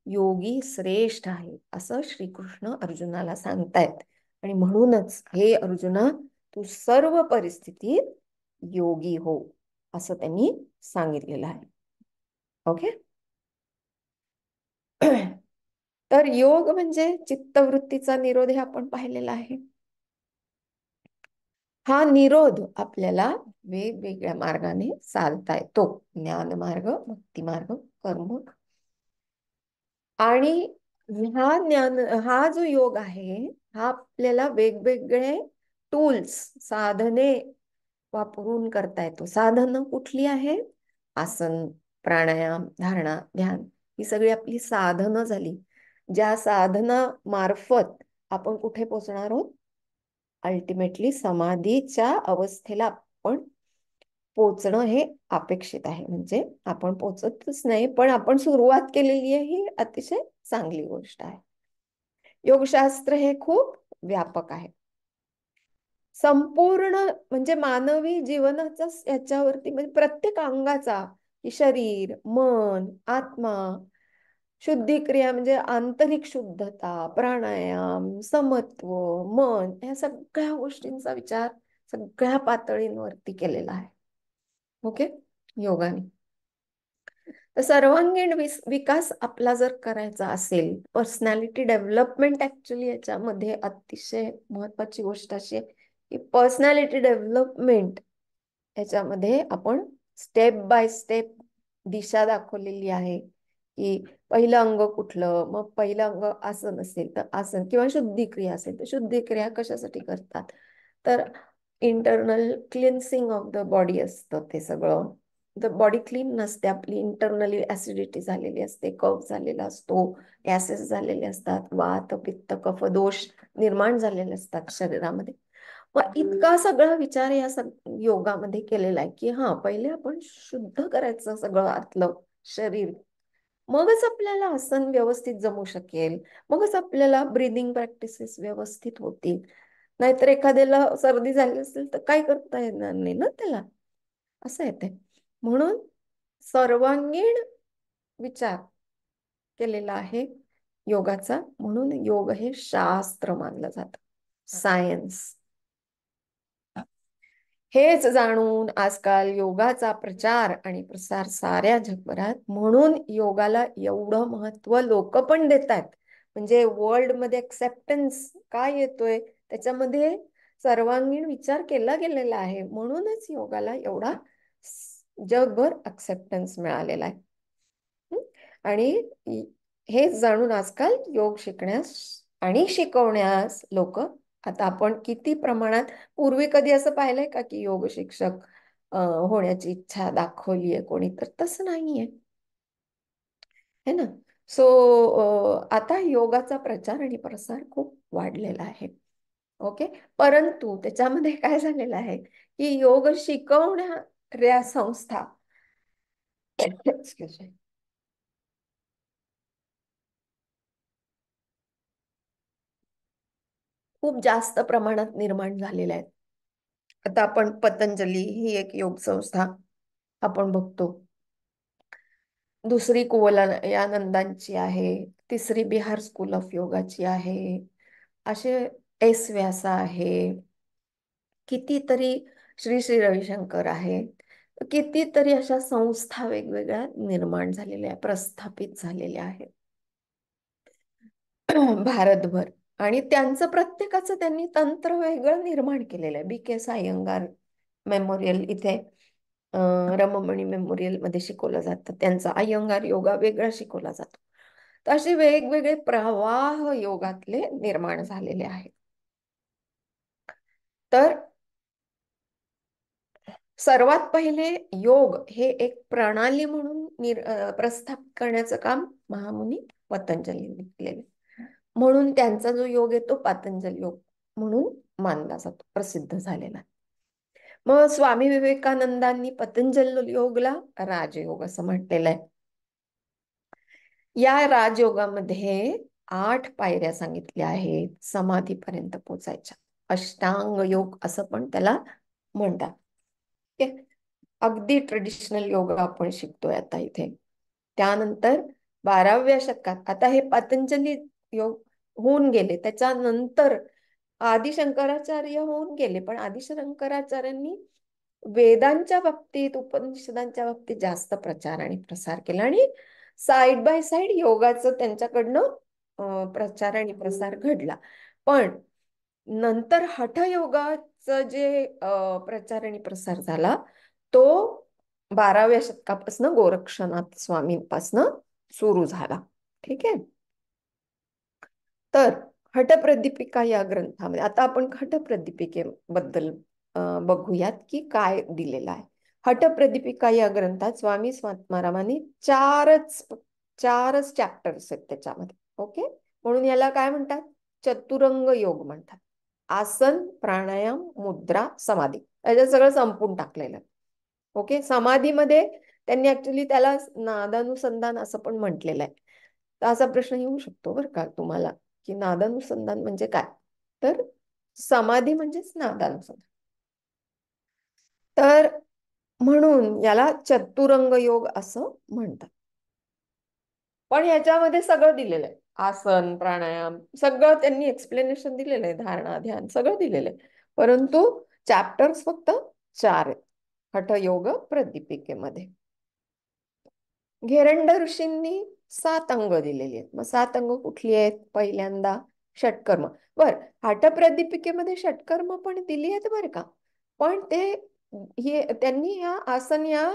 योगी श्रेष्ठ आहे असं श्रीकृष्ण अर्जुनाला सांगतायत. आणि म्हणूनच हे अर्जुना, तू सर्व परिस्थितीत योगी हो असं त्यांनी सांगितलेलं आहे. ओके. तर योग म्हणजे चित्तवृत्तीचा निरोध हे आपण पाहिलेला आहे. हा निरोध आपल्याला वेगवेगळ्या मार्गाने चालता येतो, ज्ञान मार्ग, भक्ती मार्ग, कर्म. आणि हा जो योग आहे, हा आपल्याला वेगवेगळे टूल्स, साधने वापरून करता येतो. साधनं कुठली आहे, आसन, प्राणायाम, धारणा, ध्यान, ही सगळी आपली साधनं झाली. ज्या साधना मार्फत आपण कुठे पोचणार आहोत, अल्टिमेटली समाधीच्या अवस्थेला आपण पोचणं हे अपेक्षित आहे. म्हणजे आपण पोचतच नाही, पण आपण सुरुवात केलेली आहे, ही अतिशय चांगली गोष्ट आहे. योगशास्त्र हे खूप व्यापक आहे, संपूर्ण म्हणजे मानवी जीवनाचा याच्यावरती, म्हणजे प्रत्येक अंगाचा, की शरीर, मन, आत्मा, शुद्धिक्रिया म्हणजे आंतरिक शुद्धता, प्राणायाम, समत्व, मन, या सगळ्या गोष्टींचा विचार सगळ्या पातळींवरती केलेला आहे. ओके. योगाने तर सर्वांगीण विकास आपला जर करायचा असेल, पर्सनॅलिटी डेव्हलपमेंट ऍक्च्युली याच्यामध्ये अतिशय महत्वाची गोष्ट अशी आहे, की पर्सनॅलिटी डेव्हलपमेंट याच्यामध्ये आपण स्टेप बाय स्टेप दिशा दाखवलेली आहे. की पहिलं अंग कुठलं, मग पहिलं अंग आसन असेल तर आसन, किंवा शुद्धिक्रिया असेल तर शुद्धिक्रिया कशासाठी करतात, तर इंटरनल क्लिन्सिंग ऑफ द बॉडी असतं ते सगळं. द बॉडी क्लीन नसते आपली, इंटरनली ऍसिडिटी झालेली असते, कफ झालेला असतो, गॅसेस झालेले असतात, वात, पित्त, कफ दोष निर्माण झालेले असतात शरीरामध्ये. मग इतका सगळा विचार या योगामध्ये केलेला आहे, की हा पहिले आपण शुद्ध करायचं सगळं आतलं शरीर, मगच आपल्याला आसन व्यवस्थित जमू शकेल, मगच आपल्याला ब्रीदिंग प्रॅक्टिसेस व्यवस्थित होतील. नाहीतर एखाद्याला सर्दी झाली असेल तर काय करता येणार नाही ना त्याला, असं आहे ते. म्हणून सर्वांगीण विचार केलेला आहे योगाचा, म्हणून योग हे शास्त्र मानलं जातं, सायन्स. हेच जाणून आजकाल योगाचा प्रचार आणि प्रसार साऱ्या जगभरात, म्हणून योगाला एवढं महत्व लोक पण देत आहेत. म्हणजे वर्ल्ड मध्ये एक्सेप्टन्स काय येतोय, त्याच्यामध्ये सर्वांगीण विचार केला गेलेला आहे, म्हणूनच योगाला एवढा जगभर एक्सेप्टन्स मिळालेला आहे. आणि हेच जाणून आजकाल योग शिकण्यास आणि शिकवण्यास लोक, आता आपण किती प्रमाणात, पूर्वी कधी असं पाहिलंय का की योग शिक्षक होण्याची इच्छा दाखवली आहे कोणी, तर तसं नाहीये, है ना. सो आता योगाचा प्रचार आणि प्रसार खूप वाढलेला आहे. ओके. परंतु त्याच्यामध्ये काय झालेलं आहे की योग शिकवणाऱ्या संस्था एक्सक्यूज मी, खूप जास्त प्रमाणात निर्माण झालेल्या आहेत. आता आपण पतंजली ही एक योग संस्था आपण बघतो. दुसरी कुवलयानंदांची आहे. तिसरी बिहार स्कूल ऑफ योगाची आहे. असे एस व्यासा आहे. कितीतरी श्री श्री रविशंकर आहे. कितीतरी अशा संस्था वेगवेगळ्या निर्माण झालेल्या प्रस्थापित झालेल्या आहेत भारतभर. आणि त्यांचं प्रत्येकाचं त्यांनी तंत्र वेगळं निर्माण केलेलं आहे. BK अय्यंगार मेमोरियल इथे रममणी मेमोरियल मध्ये शिकवलं जातं. त्यांचा अय्यंगार योगा वेगळा शिकवला जातो. तर असे वेगवेगळे प्रवाह योगातले निर्माण झालेले आहेत. तर सर्वात पहिले योग हे एक प्रणाली म्हणून प्रस्थापित करण्याचं काम महामुनी पतंजलींनी केलेलं. म्हणून त्यांचा जो योग आहे तो पातंजल योग म्हणून मानला जातो, प्रसिद्ध झालेला. मग स्वामी विवेकानंदांनी पतंजल योगला राजयोग असं म्हटलेलं आहे. या राजयोगामध्ये 8 पायऱ्या सांगितल्या आहेत समाधीपर्यंत पोचायच्या. अष्टांग योग असं पण त्याला म्हणतात. ठीक आहे? अगदी ट्रेडिशनल योगा आपण शिकतोय आता इथे. त्यानंतर 12व्या शतकात आता हे पतंजली योग होऊन गेले. त्याच्यानंतर आदिशंकराचार्य होऊन गेले, पण आदिशंकराचार्यांनी वेदांच्या बाबतीत उपनिषदांच्या बाबतीत जास्त प्रचार आणि प्रसार केला. आणि साइड बाय साइड योगाचं त्यांच्याकडनं प्रचार आणि प्रसार घडला. पण नंतर हठयोगाचं जे प्रचार आणि प्रसार झाला तो 12व्या शतकापासून गोरक्षनाथ स्वामींपासून सुरू झाला. ठीक आहे. तर हठप्रदीपिका या ग्रंथामध्ये आता आपण हठप्रदीपिकेबद्दल बघूयात की काय दिलेलं आहे. हठप्रदीपिका या ग्रंथात स्वामी स्वात्मारामांनी चारच चॅप्टर्स आहेत त्याच्यामध्ये. ओके. म्हणून याला काय म्हणतात, चतुरंग योग म्हणतात. आसन, प्राणायाम, मुद्रा, समाधी याच्यात सगळं संपून टाकलेलं आहे. ओके. समाधीमध्ये त्यांनी ऍक्च्युली त्याला नादानुसंधान असं पण म्हटलेलं आहे. तर असा प्रश्न येऊ शकतो बरं का तुम्हाला की नादानुसंधान म्हणजे काय. तर समाधी म्हणजेच नादानुसंधान. तर म्हणून याला चतुरंग योग असं म्हणतात. पण ह्याच्यामध्ये सगळं दिलेलं आहे. आसन, प्राणायाम सगळं त्यांनी एक्सप्लेनेशन दिलेलं आहे. धारणा, ध्यान सगळं दिलेलं आहे. परंतु चॅप्टर्स फक्त 4 आहेत हठयोग प्रदीपिकेमध्ये. घेरंड ऋषींनी 7 अंग दिलेली आहेत. मग 7 अंग कुठली आहेत. पहिल्यांदा षटकर्म. बर, हठप्रदीपिकेमध्ये षटकर्म पण दिली आहेत बरं का. पण ते हे त्यांनी या आसन या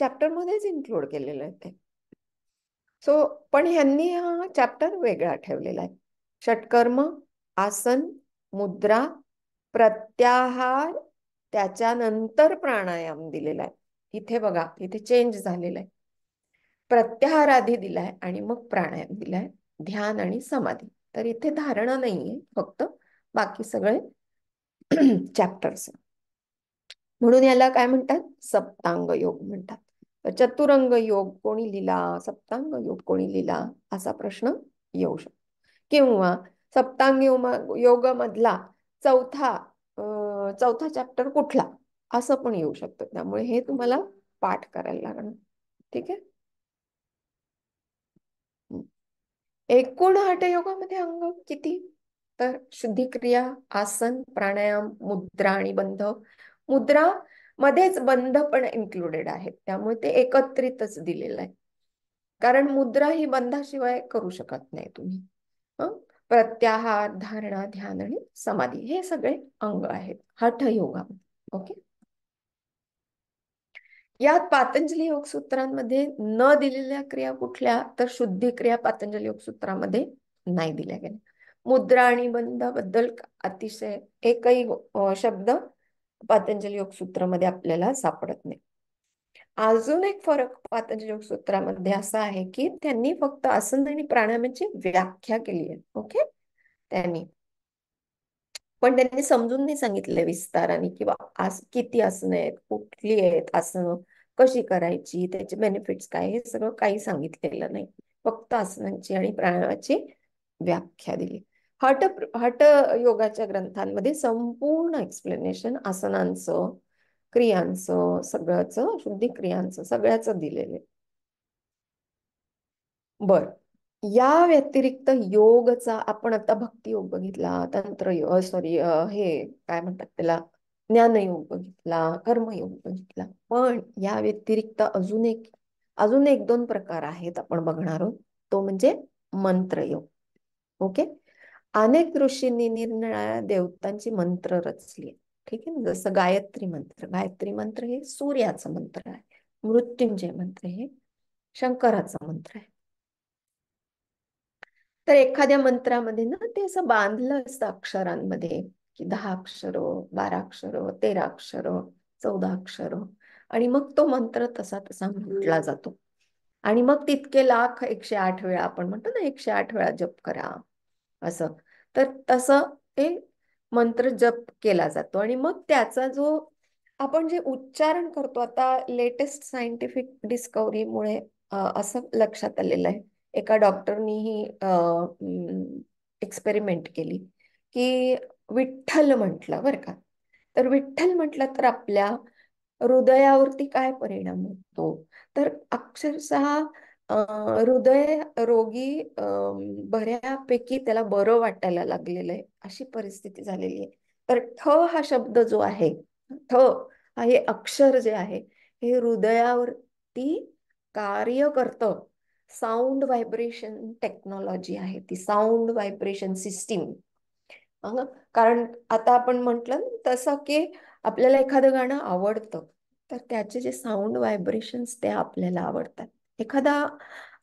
चॅप्टर मध्येच इन्क्लूड केलेलं आहे ते. सो पण ह्यांनी हा चॅप्टर वेगळा ठेवलेला आहे. षटकर्म, आसन, मुद्रा, प्रत्याहार, त्याच्यानंतर प्राणायाम दिलेला आहे. इथे बघा, इथे चेंज झालेला आहे. प्रत्याहार आधी दिलाय आणि मग प्राणायाम दिलाय, ध्यान आणि समाधी. तर इथे धारणा नाहीये, फक्त बाकी सगळे चॅप्टर्स. म्हणून याला काय म्हणतात, सप्तांग योग म्हणतात. तर चतुरंग योग कोणी लिहिला, सप्तांग योग कोणी लिहिला असा प्रश्न येऊ शकतो. किंवा सप्तांग योग मधला चौथा चौथा चॅप्टर कुठला असं पण येऊ शकतं. त्यामुळे हे तुम्हाला पाठ करायला लागणार. ठीक आहे. एकूण हठयोगामध्ये अंग किती, तर शुद्धिक्रिया, आसन, प्राणायाम, मुद्रा आणि बंध. मुद्रा मध्येच बंध पण इन्क्लुडेड आहेत, त्यामुळे ते एकत्रितच दिलेलं आहे. कारण मुद्रा ही बंधाशिवाय करू शकत नाही तुम्ही. प्रत्याहार, धारणा, ध्यान आणि समाधी हे सगळे अंग आहेत हठयोगामध्ये. ओके. यात पातंजली योग सूत्रांमध्ये न दिलेल्या क्रिया कुठल्या, तर शुद्धी क्रिया पातंजली योग सूत्रामध्ये नाही दिल्या गेल्या. मुद्रा आणि बंधाबद्दल अतिशय एकही शब्द पातंजली योग सूत्रामध्ये आपल्याला सापडत नाही. अजून एक फरक पातंजली योग सूत्रामध्ये असा आहे की त्यांनी फक्त आसन आणि प्राणायामाची व्याख्या केली आहे. ओके. त्यांनी पण त्यांनी समजून नाही सांगितलं विस्ताराने किंवा किती आसनं आहेत, कुठली आहेत आसनं, कशी करायची, त्याचे बेनिफिट्स काय, हे सगळं काही सांगितलेलं नाही. फक्त आसनांची आणि प्राणायामाची व्याख्या दिली. हठ हठ योगाच्या ग्रंथांमध्ये संपूर्ण एक्सप्लेनेशन आसनांचं, क्रियांचं, सगळ्याचं, शुद्धी क्रियांचं सगळ्याचं दिलेलं आहे. बर, या व्यतिरिक्त योगचा आपण आता भक्ती योग बघितला, तंत्र योग, सॉरी, हे काय म्हणतात त्याला, ज्ञानयोग बघितला, कर्मयोग बघितला. पण या व्यतिरिक्त अजून एक दोन प्रकार आहेत आपण बघणार आहोत. तो म्हणजे मंत्रयोग. ओके. अनेक ऋषींनी निरनिराळ्या देवतांची मंत्र रचली. ठीक आहे ना, जसं गायत्री मंत्र हे सूर्याचं मंत्र आहे. मृत्युंजय मंत्र हे शंकराचा मंत्र आहे. तर एखाद्या मंत्रामध्ये ना ते असं बांधलं असतं अक्षरांमध्ये, की 10 अक्षर, 12 अक्षर, 13 अक्षर, 14 अक्षर, आणि मग तो मंत्र तसा तसा म्हटला जातो. आणि मग तितके लाख 108 वेळा, आपण म्हणतो ना 108 वेळा जप करा असं, तर तसं ते मंत्र जप केला जातो. आणि मग त्याचा जो आपण जे उच्चारण करतो, आता लेटेस्ट सायंटिफिक डिस्कवरीमुळे असं लक्षात आलेलं आहे. एका डॉक्टरनी ही एक्सपेरिमेंट केली की विठ्ठल म्हटलं बरं का, तर विठ्ठल म्हटलं तर आपल्या हृदयावरती काय परिणाम होतो, तर अक्षरशः हृदय रोगी बऱ्यापैकी त्याला बरं वाटायला लागलेलं आहे, अशी परिस्थिती झालेली आहे. तर ठ हा शब्द जो आहे, ठ हा हे अक्षर जे आहे, हे हृदयावरती कार्य करतं. साऊंड व्हायब्रेशन टेक्नॉलॉजी आहे ती, साऊंड व्हायब्रेशन सिस्टीम. कारण आता आपण म्हटलं तसं की आपल्याला एखादं गाणं आवडतं, तर त्याचे जे साऊंड व्हायब्रेशन्स ते आपल्याला आवडतात. एखादा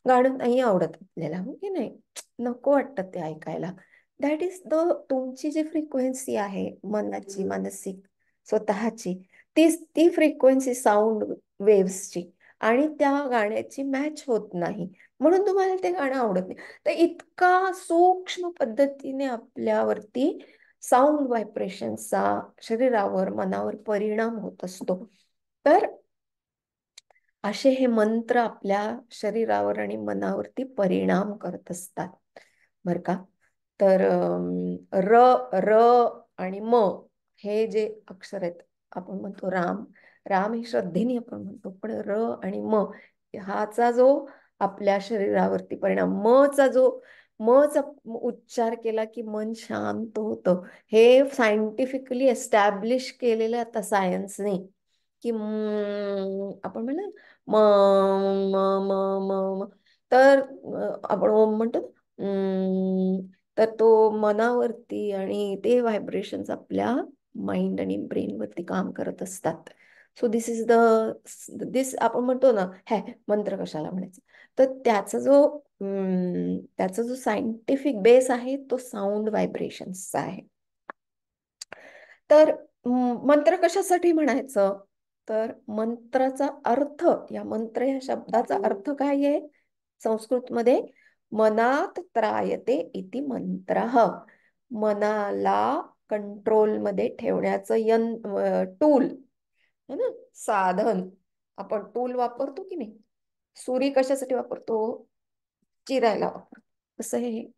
गाणं नाही आवडत आपल्याला, हो की नाही, नको वाटतं ते ऐकायला. दॅट इज द, तुमची जी फ्रिक्वेन्सी आहे मनाची, मानसिक स्वतःची, ती फ्रिक्वेन्सी साऊंड वेव्सची, आणि त्या गाण्याची मॅच होत नाही, म्हणून तुम्हाला ते गाणं आवडत नाही. तर इतका सूक्ष्म पद्धतीने आपल्यावरती साऊंड व्हायब्रेशनचा शरीरावर, मनावर परिणाम होत असतो. तर असे हे मंत्र आपल्या शरीरावर आणि मनावरती परिणाम करत असतात बर का. तर र र आणि म हे जे अक्षर आहेत, आपण म्हणतो राम, राम हे श्रद्धेने आपण म्हणतो, पण र आणि म हाचा जो आपल्या शरीरावरती परिणाम, मचा जो मचा उच्चार केला की मन शांत होतं, हे सायंटिफिकली एस्टॅब्लिश केलेलं आता सायन्सने, की आपण म्हणलं म म म म म. तर आपण ओम म्हणतो ना, तर तो मनावरती आणि ते व्हायब्रेशन्स आपल्या माइंड आणि ब्रेन वरती काम करत असतात. सो दिस इज दिस आपण म्हणतो ना, मंत्र कशाला म्हणायचं, तर त्याचा जो सायंटिफिक बेस आहे तो साऊंड व्हायब्रेशन्सचा आहे. तर मंत्र कशासाठी म्हणायचं, तर मंत्राचा अर्थ, या शब्दाचा अर्थ काय आहे संस्कृतमध्ये, मनात त्रायते इति मंत्रः, मनाला कंट्रोल मध्ये ठेवण्याचं टूल है ना, साधन. आपण टूल वापरतो की नाही, सुरी कशासाठी वापरतो, चिरायला वापरतो. तसं हे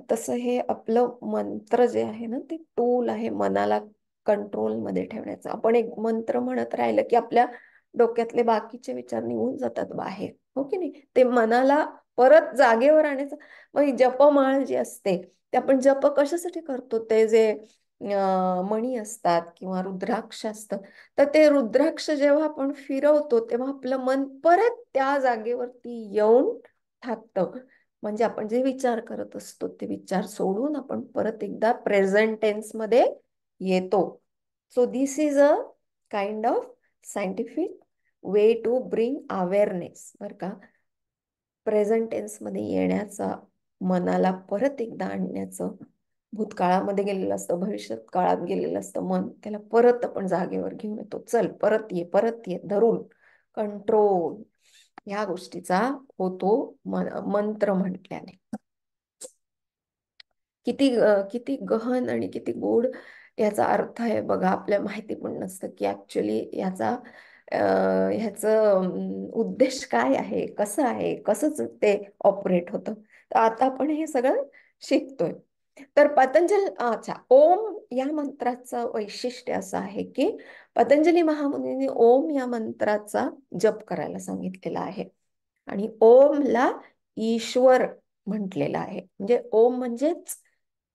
तसं हे आपलं मंत्र जे आहे ना, ते टूल आहे मनाला कंट्रोल मध्ये ठेवण्याचं. आपण एक मंत्र म्हणत राहिलं की आपल्या डोक्यातले बाकीचे विचार निघून जातात बाहेर, हो की नाही, ते मनाला परत जागेवर आणायचं. मग जपमाळ जी असते, ते आपण जप कशासाठी करतो, ते जे मणी असतात किंवा रुद्राक्ष असतं, तर ते रुद्राक्ष जेव्हा आपण फिरवतो तेव्हा आपलं मन परत त्या जागेवरती येऊन थांबतं. म्हणजे आपण जे विचार करत असतो ते विचार सोडून आपण परत एकदा प्रेझेंट टेन्स मध्ये येतो. So this is a kind of scientific way to bring awareness बर का, प्रेझेंट टेन्स मध्ये येण्याचा, मनाला परत एकदा आणण्याचं. भूतकाळामध्ये गेलेलं असतं, भविष्यात काळात गेलेलं असतं मन, त्याला परत आपण जागेवर घेऊन येतो. चल परत ये धरून कंट्रोल, ह्या गोष्टीचा होतो मंत्र म्हटल्याने. किती गहन आणि किती गोड याचा अर्थ आहे बघा. आपल्या माहिती पण नसतं की ऍक्च्युली ह्याचं उद्देश काय आहे, कसं आहे, कसंच ते ऑपरेट होतं. तर आता आपण हे सगळं शिकतोय. तर अच्छा, ओम या मंत्राचं वैशिष्ट्य असं आहे की पतंजली महामुनींनी ओम या मंत्राचा जप करायला सांगितलेला आहे. आणि ओमला ईश्वर म्हटलेलं आहे. म्हणजे ओम म्हणजेच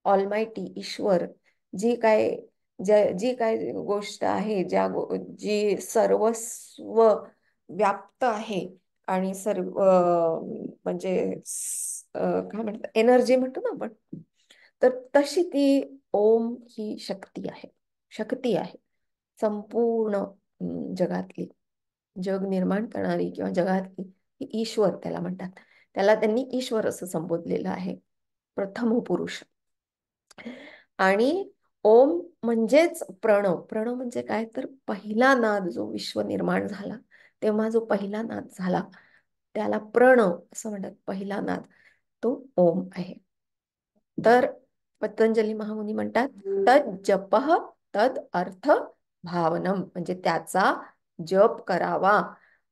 ऑलमायटी, ईश्वर. जी काय जी काय गोष्ट आहे, जी सर्वस्व व्याप्त आहे आणि सर्व म्हणजे काय म्हणतात, एनर्जी म्हणतो ना आपण, तर तशी ती ओम ही शक्ती आहे. शक्ती आहे संपूर्ण जगातली. जग निर्माण करणारी किंवा जगातली ही ईश्वर त्याला म्हणतात. त्याला त्यांनी ईश्वर असं संबोधलेलं आहे, प्रथम पुरुष. आणि ओम म्हणजेच प्रणव. प्रणव म्हणजे काय, तर पहिला नाद जो विश्व निर्माण झाला तेव्हा जो पहिला नाद झाला त्याला प्रणव असं म्हणतात. पहिला नाद तो ओम आहे. तर पतंजली महामुनी म्हणतात तद जपः तद अर्थ भावनम, म्हणजे त्याचा जप करावा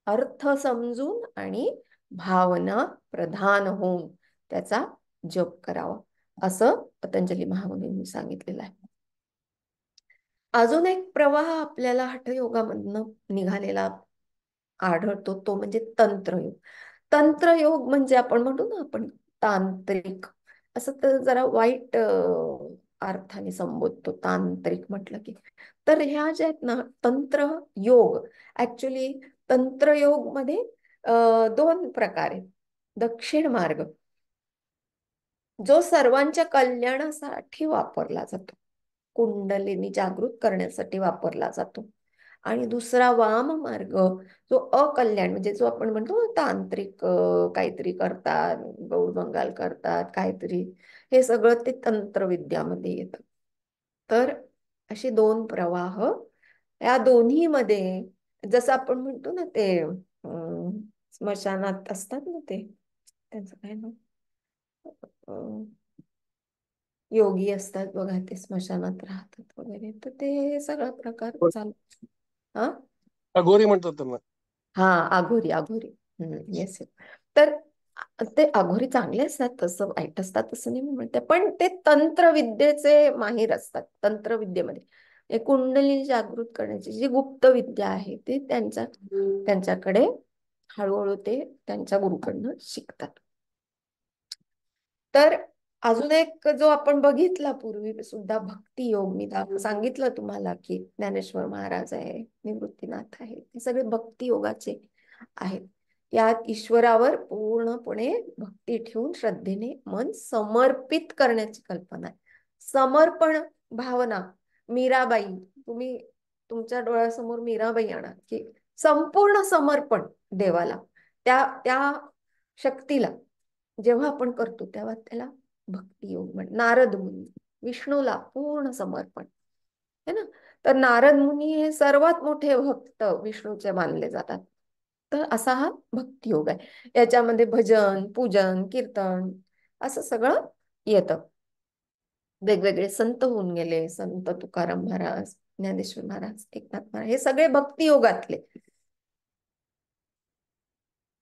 अर्थ समजून आणि भावना प्रधान होऊन त्याचा जप करावा, असं पतंजली महामुनींनी सांगितलेलं आहे. अजून एक प्रवाह आपल्याला हठयोगामधनं निघालेला आढळतो, तो म्हणजे तंत्रयोग. तंत्रयोग म्हणजे आपण म्हणतो ना आपण तांत्रिक, असं तर जरा वाईट अर्थाने संबोधतो तांत्रिक म्हटलं की. तर ह्या ज्या आहेत ना तंत्र योग, ऍक्च्युली तंत्रयोग मध्ये दोन प्रकार आहेत. दक्षिण मार्ग जो सर्वांच्या कल्याणासाठी वापरला जातो, कुंडलिनी जागृत करण्यासाठी वापरला जातो. आणि दुसरा वाम मार्ग जो अकल्याण, म्हणजे जो आपण म्हणतो ना तांत्रिक काहीतरी करतात, गौडबंगाल करतात काहीतरी, हे सगळं ते तंत्रविद्यामध्ये येतं. तर असे दोन प्रवाह, या दोन्ही मध्ये जसं आपण म्हणतो ना ते स्मशानात असतात ना ते, त्यांचं काय नाव, योगी असतात बघा, ते स्मशानात राहतात वगैरे, तर ते सगळा प्रकार चालू. हा, अघोरी म्हणतात त्यांना. हा, आघोरी, आघोरी. येस. तर ते आघोरी चांगले असतात, तसं वाईट असतात तसं नाही मी म्हणते, पण ते तंत्रविद्येचे माहीर असतात. तंत्रविद्येमध्ये हे कुंडली जागृत करण्याची जी गुप्त विद्या आहे ती त्यांच्याकडे हळूहळू ते त्यांच्या गुरुकडनं शिकतात. तर अजून एक जो आपण बघितला पूर्वी सुद्धा, भक्ती योग, मी सांगितलं तुम्हाला की ज्ञानेश्वर महाराज आहे, निवृत्तीनाथ आहे, हे सगळे भक्ती योगाचे आहेत. यात ईश्वरावर पूर्णपणे भक्ती ठेवून श्रद्धेने मन समर्पित करण्याची कल्पना आहे. समर्पण भावना. मीराबाई, तुम्ही तुमच्या डोळ्यासमोर मीराबाई आणा की संपूर्ण समर्पण देवाला, त्या त्या शक्तीला जेव्हा आपण करतो तेव्हा त्याला भक्ती योग म्हण. नारद मुनी विष्णूला पूर्ण समर्पण है ना. तर नारद मुनी हे सर्वात मोठे भक्त विष्णूचे मानले जातात. तर असा हा भक्ती योग आहे. याच्यामध्ये भजन, पूजन, कीर्तन असं सगळं येतं. वेगवेगळे संत होऊन गेले, संत तुकाराम महाराज, ज्ञानेश्वर महाराज, एकनाथ महाराज, हे सगळे भक्ती योगातले.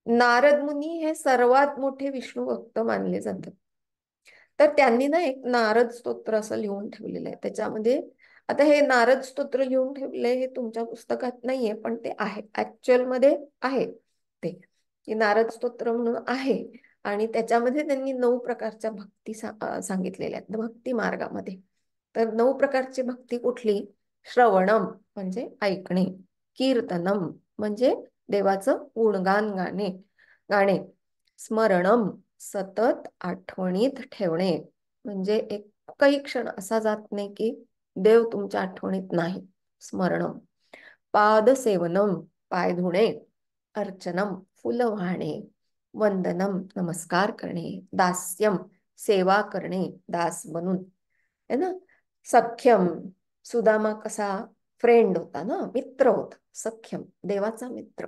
नारद मुनी हे सर्वात मोठे विष्णू भक्त मानले जातात. तर त्यांनी ना एक नारद स्तोत्र असं लिहून ठेवलेलं आहे. त्याच्यामध्ये आता हे नारद स्तोत्र लिहून ठेवले हे तुमच्या पुस्तकात नाहीये, पण ते आहे ऍक्च्युअल मध्ये, आहे ते की नारद स्तोत्र म्हणून आहे. आणि त्याच्यामध्ये त्यांनी 9 प्रकारच्या भक्ती सांगितलेल्या आहेत भक्ती मार्गामध्ये. तर 9 प्रकारची भक्ती कुठली? श्रवणम म्हणजे ऐकणे, कीर्तनम म्हणजे देवाचं गुणगान गाणे, स्मरणम सतत आठवणीत ठेवणे, म्हणजे एकही क्षण असा जात नाही की देव तुमच्या आठवणीत नाही. स्मरणम. पादसेवनम पाय धुणे, अर्चनम फुल वाहणे, वंदनम नमस्कार करणे, दास्यम सेवा करणे दास बनून, है ना. सख्यम, सुदामा कसा फ्रेंड होता ना, मित्र होता. सख्यम देवाचा मित्र.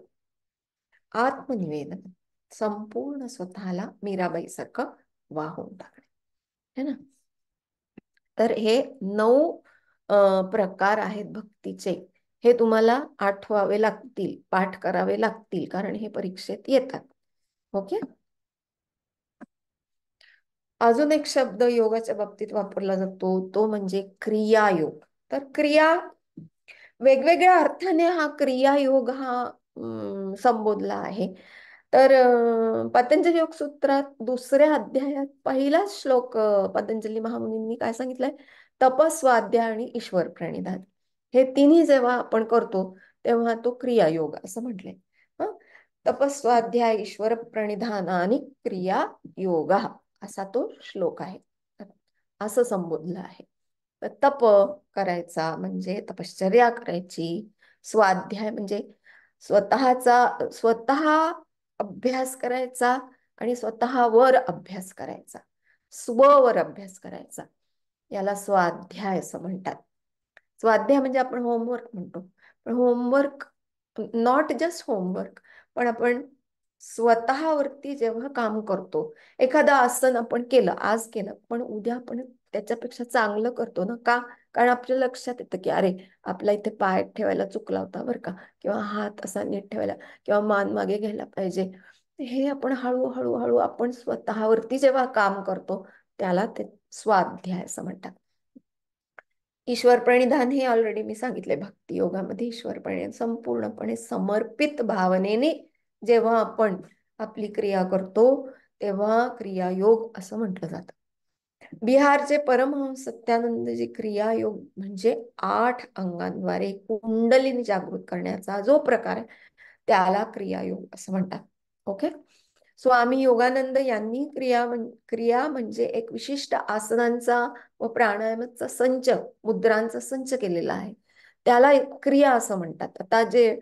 आत्मनिवेदन, संपूर्ण स्वतःला मीराबाई सारखं वाहून टाकणे, है ना. तर हे 9 प्रकार आहेत भक्तीचे. हे तुम्हाला आठवावे लागतील, पाठ करावे लागतील, कारण हे परीक्षेत येतात. ओके. अजून एक शब्द योगाच्या बाबतीत वापरला जातो, तो म्हणजे क्रियायोग. तर क्रिया, वेगवेगळ्या अर्थाने हा क्रियायोग हा संबोधला आहे. तर पतंजली योग सूत्रात दुसऱ्या अध्यायात पहिलाच श्लोक पतंजली महामुनींनी काय सांगितलंय? तपस्वाध्याय आणि ईश्वर प्रणिधान, हे तिन्ही जेव्हा आपण करतो तेव्हा तो क्रियायोग असं म्हटलंय. हं? तपस्वाध्याय, ईश्वर प्रणिधान आणि क्रिया योगा, असा तो श्लोक आहे. असं संबोधलं आहे. तर तप करायचा म्हणजे तपश्चर्या करायची, स्वाध्याय म्हणजे स्वतः अभ्यास करायचा आणि स्वतःवर अभ्यास करायचा, स्ववर अभ्यास करायचा, याला स्वाध्याय असं म्हणतात. स्वाध्याय म्हणजे आपण होमवर्क म्हणतो, पण होमवर्क, नॉट जस्ट होमवर्क, पण आपण स्वतःवरती जेव्हा काम करतो, एखादं आसन आपण केलं, आज केलं, पण उद्या आपण त्याच्यापेक्षा चांगलं करतो ना, का? कारण आपल्या लक्षात येतं की अरे, आपला इथे पाय ठेवायला चुकला होता बरं का, किंवा हात असा नीट ठेवायला, किंवा मान मागे घ्यायला पाहिजे. हे आपण हळूहळू हळू आपण स्वतःवरती जेव्हा काम करतो, त्याला ते स्वाध्याय असं म्हणतात. ईश्वर प्रणिधान हे ऑलरेडी मी सांगितले, भक्ती योगामध्ये ईश्वर प्रणिधान संपूर्णपणे समर्पित भावनेने जेव्हा आपण आपली क्रिया करतो, तेव्हा क्रियायोग असं म्हटलं जातं. बिहारचे परमहंस सत्यानंदजी क्रियायोग म्हणजे 8 अंगांद्वारे कुंडलिनी जागृत करण्याचा जो प्रकार आहे, त्याला क्रियायोग असं म्हणतात. ओके. स्वामी योगानंद यांनी क्रिया म्हणजे एक विशिष्ट आसनांचा व प्राणायामाचा संच, मुद्रांचा संच केलेला आहे, त्याला एक क्रिया असं म्हणतात. आता जे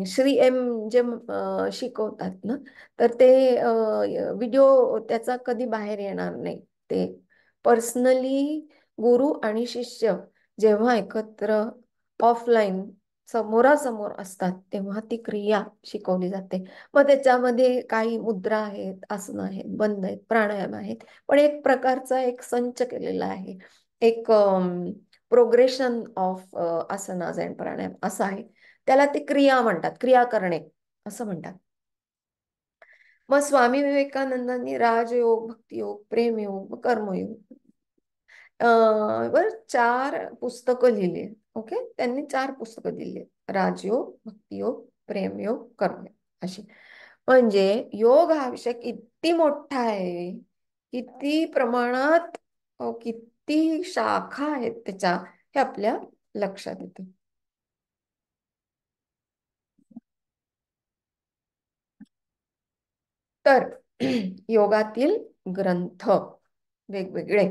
श्री एम जे शिकवतात ना, तर ते व्हिडिओ त्याचा कधी बाहेर येणार नाही. ते पर्सनली गुरु आणि शिष्य जेव्हा एकत्र ऑफलाईन समोरासमोर असतात, तेव्हा ती क्रिया शिकवली जाते. मग त्याच्यामध्ये काही मुद्रा आहेत, आसनं आहेत, बंद आहेत, प्राणायाम आहेत, पण एक प्रकारचा एक संच केलेला आहे, एक प्रोग्रेशन ऑफ आसनाज अँड प्राणायाम असं आहे. त्याला ते क्रिया म्हणतात, क्रिया करणे असं म्हणतात. मग स्वामी विवेकानंदांनी राजयोग, भक्तियोग, प्रेमयोग, कर्मयोग वर 4 पुस्तकं लिहिली. ओके. त्यांनी 4 पुस्तकं दिली, राजयोग, भक्तियोग, प्रेमयोग, कर्मयोग अशी. म्हणजे योग हा विषय किती मोठा आहे, किती प्रमाणात, किती शाखा आहेत त्याच्या, हे आपल्या लक्षात येतं. तर योगातील ग्रंथ वेगवेगळे,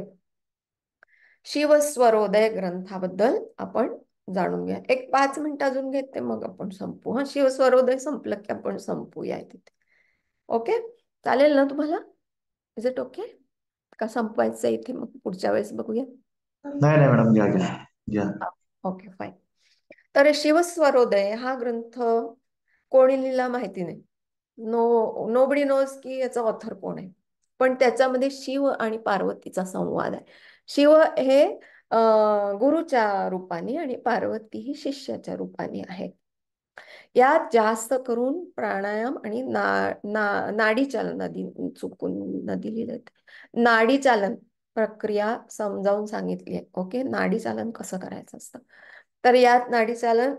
शिवस्वरोदय ग्रंथाबद्दल आपण जाणून घ्या. एक 5 मिनिट अजून घेते, मग आपण संपू. हा, शिवस्वरोदय संपलं की आपण संपूया तिथे. ओके. चालेल ना तुम्हाला? Is it okay? का संपवायचं इथे, मग पुढच्या वेळेस बघूया. नाही नाही मॅडम, घ्या घ्या घ्या. Okay, fine. तर शिवस्वरोदय हा ग्रंथ कोणी लिहिला माहिती नाही. नोबडी नोज की याचा ऑथर कोण आहे, पण त्याच्यामध्ये शिव आणि पार्वतीचा संवाद आहे. शिव हे गुरुच्या रूपाने आणि पार्वती ही शिष्याच्या रूपाने आहे. यात जास्त करून प्राणायाम आणि नाडी चालन आधी, चुकून नदी लिहिलेत, नाडी चालन प्रक्रिया समजावून सांगितली आहे. ओके. नाडी चालन कसं करायचं असतं, तर यात नाडी चालन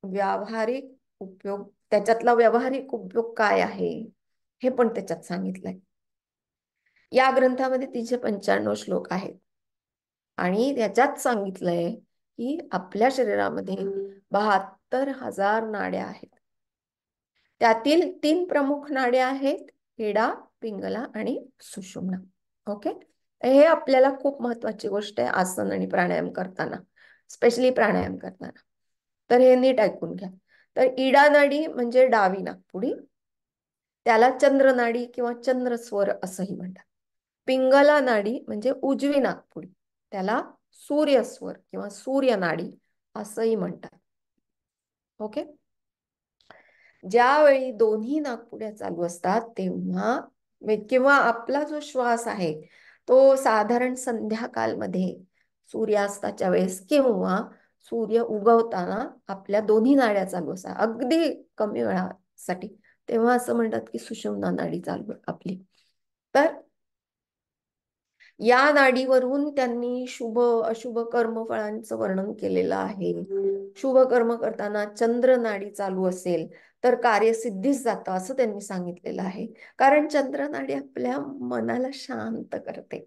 व्यावहारिक उपयोग, त्याच्यातला व्यावहारिक उपयोग काय आहे हे पण त्याच्यात सांगितलंय. या ग्रंथामध्ये 395 श्लोक आहेत आणि त्याच्यात सांगितलंय की आपल्या शरीरामध्ये 72,000 नाड्या आहेत. त्यातील 3 प्रमुख नाड्या आहेत, इडा, पिंगला आणि सुषुम्ना. ओके. हे आपल्याला खूप महत्वाची गोष्ट आहे आसन आणि प्राणायाम करताना, स्पेशली प्राणायाम करताना. तर हे नीट ऐकून घ्या. तर इडा नाडी म्हणजे डावी नाकपुडी, त्याला चंद्र नाडी किंवा चंद्रस्वर असंही म्हणतात. पिंगला नाडी म्हणजे उजवी नाकपुडी, त्याला सूर्यस्वर किंवा सूर्य नाडी असंही म्हणतात. ओके. ज्यावेळी दोन्ही नाकपुड्या चालू असतात तेव्हा, किंवा आपला जो श्वास आहे तो साधारण संध्याकाळमध्ये सूर्यास्ताच्या वेळेस किंवा सूर्य उगवताना आपल्या दोन्ही नाड्या चालू असतात अगदी कमी वेळासाठी. तेव्हा असं म्हणतात की सुषुम्ना नाडी चालू आहे आपली. तर या नाडीवरून त्यांनी शुभ अशुभ कर्मफळांचं वर्णन केलेलं आहे. शुभ कर्म करताना चंद्र नाडी चालू असेल तर कार्यसिद्धीच जातं असं त्यांनी सांगितलेलं आहे. कारण चंद्र नाडी आपल्या मनाला शांत करते.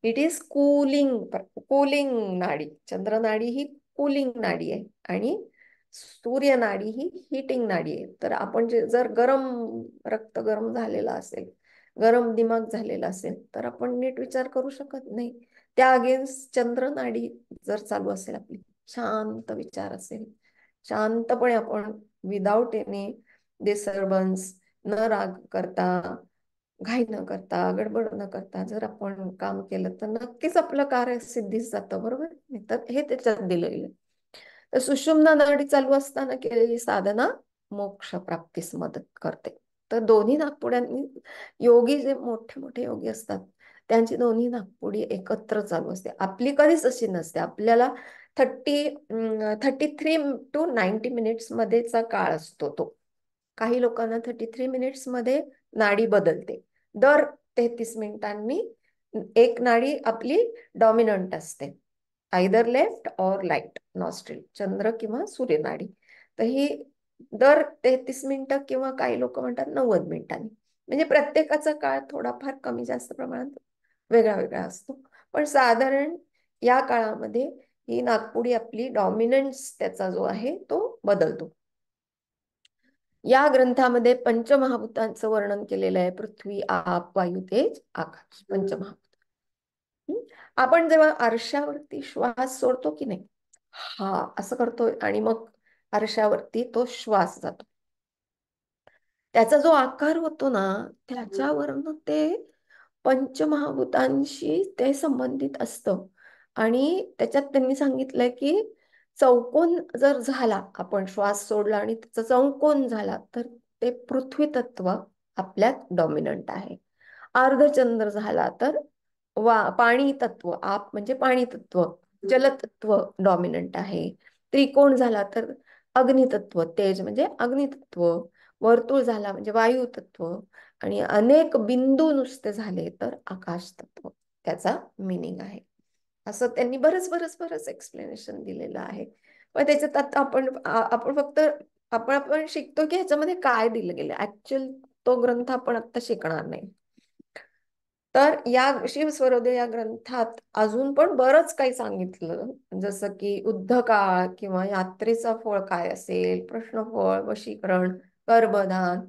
इट इज कूलिंग नाडी. चंद्र नाडी ही कूलिंग नाडी आहे आणि सूर्य नाडी ही हीटिंग नाडी आहे. तर आपण जर रक्त गरम झालेला असेल, गरम दिमाग झालेला असेल तर आपण नीट विचार करू शकत नाही. त्या अगेन्स्ट चंद्र नाडी जर चालू असेल आपली, शांत विचार असेल, शांतपणे आपण विदाउट एनी डिस्टर्बन्स, न राग करता, घाई न करता, गडबड न करता जर आपण काम केलं तर नक्कीच आपलं कार्य सिद्धीस जातं. बरोबर नाही तर हे त्याच्यात दिलेलं आहे. तर सुषुम्ना नाडी चालू असताना केलेली साधना मोक्ष प्राप्तीस मदत करते. तर दोन्ही नाकपुड्यांनी योगी जे मोठे मोठे योगी असतात त्यांची दोन्ही नाकपुडी एकत्र चालू असते. आपली कधीच अशी नसते. आपल्याला 33 to 90 मिनिट्स मध्येचा काळ असतो तो. काही लोकांना 33 मिनिट्स मध्ये नाडी बदलते. दर 33 मिनिटांनी एक नाडी आपली डॉमिनंट असते. आयदर लेफ्ट और राईट नॉस्ट्रिल, चंद्र किंवा सूर्य नाडी. तर ही दर 33 मिनिटं किंवा काही लोक म्हणतात 90 मिनिटांनी. म्हणजे प्रत्येकाचा काळ थोडाफार कमी जास्त प्रमाणात वेगळा वेगळा असतो. पण साधारण या काळामध्ये ही नाकपुडी आपली डॉमिनन्स त्याचा जो आहे तो बदलतो. या ग्रंथामध्ये पंचमहाभूतांचं वर्णन केलेलं आहे. पृथ्वी, आप, वायू, तेज, आकाश, पंचमहाभूत. आपण जेव्हा आरशावरती श्वास सोडतो की नाही, हा असं करतोय आणि मग आरशावरती तो श्वास जातो. त्याचा जो आकार होतो ना, त्याच्यावरनं ते पंचमहाभूतांशी ते संबंधित असतं. आणि त्याच्यात त्यांनी सांगितलंय की चौकोन जर झाला, आपण श्वास सोडला आणि त्याचा चौकोन झाला तर ते पृथ्वी तत्व आपल्यात डॉमिनंट आहे. अर्धचंद्र झाला तर पाणी तत्व, आप म्हणजे पाणी तत्व, जलतत्व डॉमिनंट आहे. त्रिकोण झाला तर अग्नितत्व, तेज म्हणजे अग्नितत्व, वर्तुळ झाला म्हणजे वायू तत्व, आणि अनेक बिंदू नुसते झाले तर आकाश तत्व त्याचा मिनिंग आहे. असं त्यांनी बरंच बरंच बरंच एक्सप्लेनेशन दिलेलं आहे. पण त्याच्यात आता आपण फक्त आपण शिकतो की ह्याच्यामध्ये काय दिलं गेलं. ऍक्च्युअल तो ग्रंथ आपण आता शिकणार नाही. तर या शिवस्वरोदय या ग्रंथात अजून पण बरंच काही सांगितलं, जसं की युद्धकाळ किंवा यात्रेचा फळ काय असेल, प्रश्नफळ, वशीकरण, गर्भधान,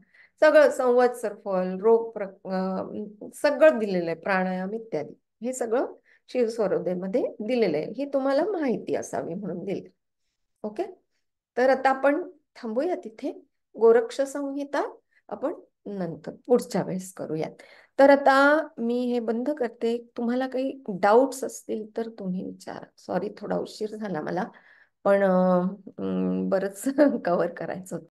सगळं संवत्सर फल, सगळं दिलेलं आहे, प्राणायाम इत्यादी. हे सगळं शिवस्वरोदय मध्ये दिलेलं आहे. ही तुम्हाला माहिती असावी म्हणून दिली. ओके. तर आता आपण थांबूया तिथे. गोरक्ष संहिता आपण नंतर पुढच्या वेळेस करूयात. तर आता मी हे बंद करते. तुम्हाला काही डाऊट्स असतील तर तुम्ही विचारा. सॉरी थोडा उशीर झाला मला, पण बरंच कव्हर करायचं होतं.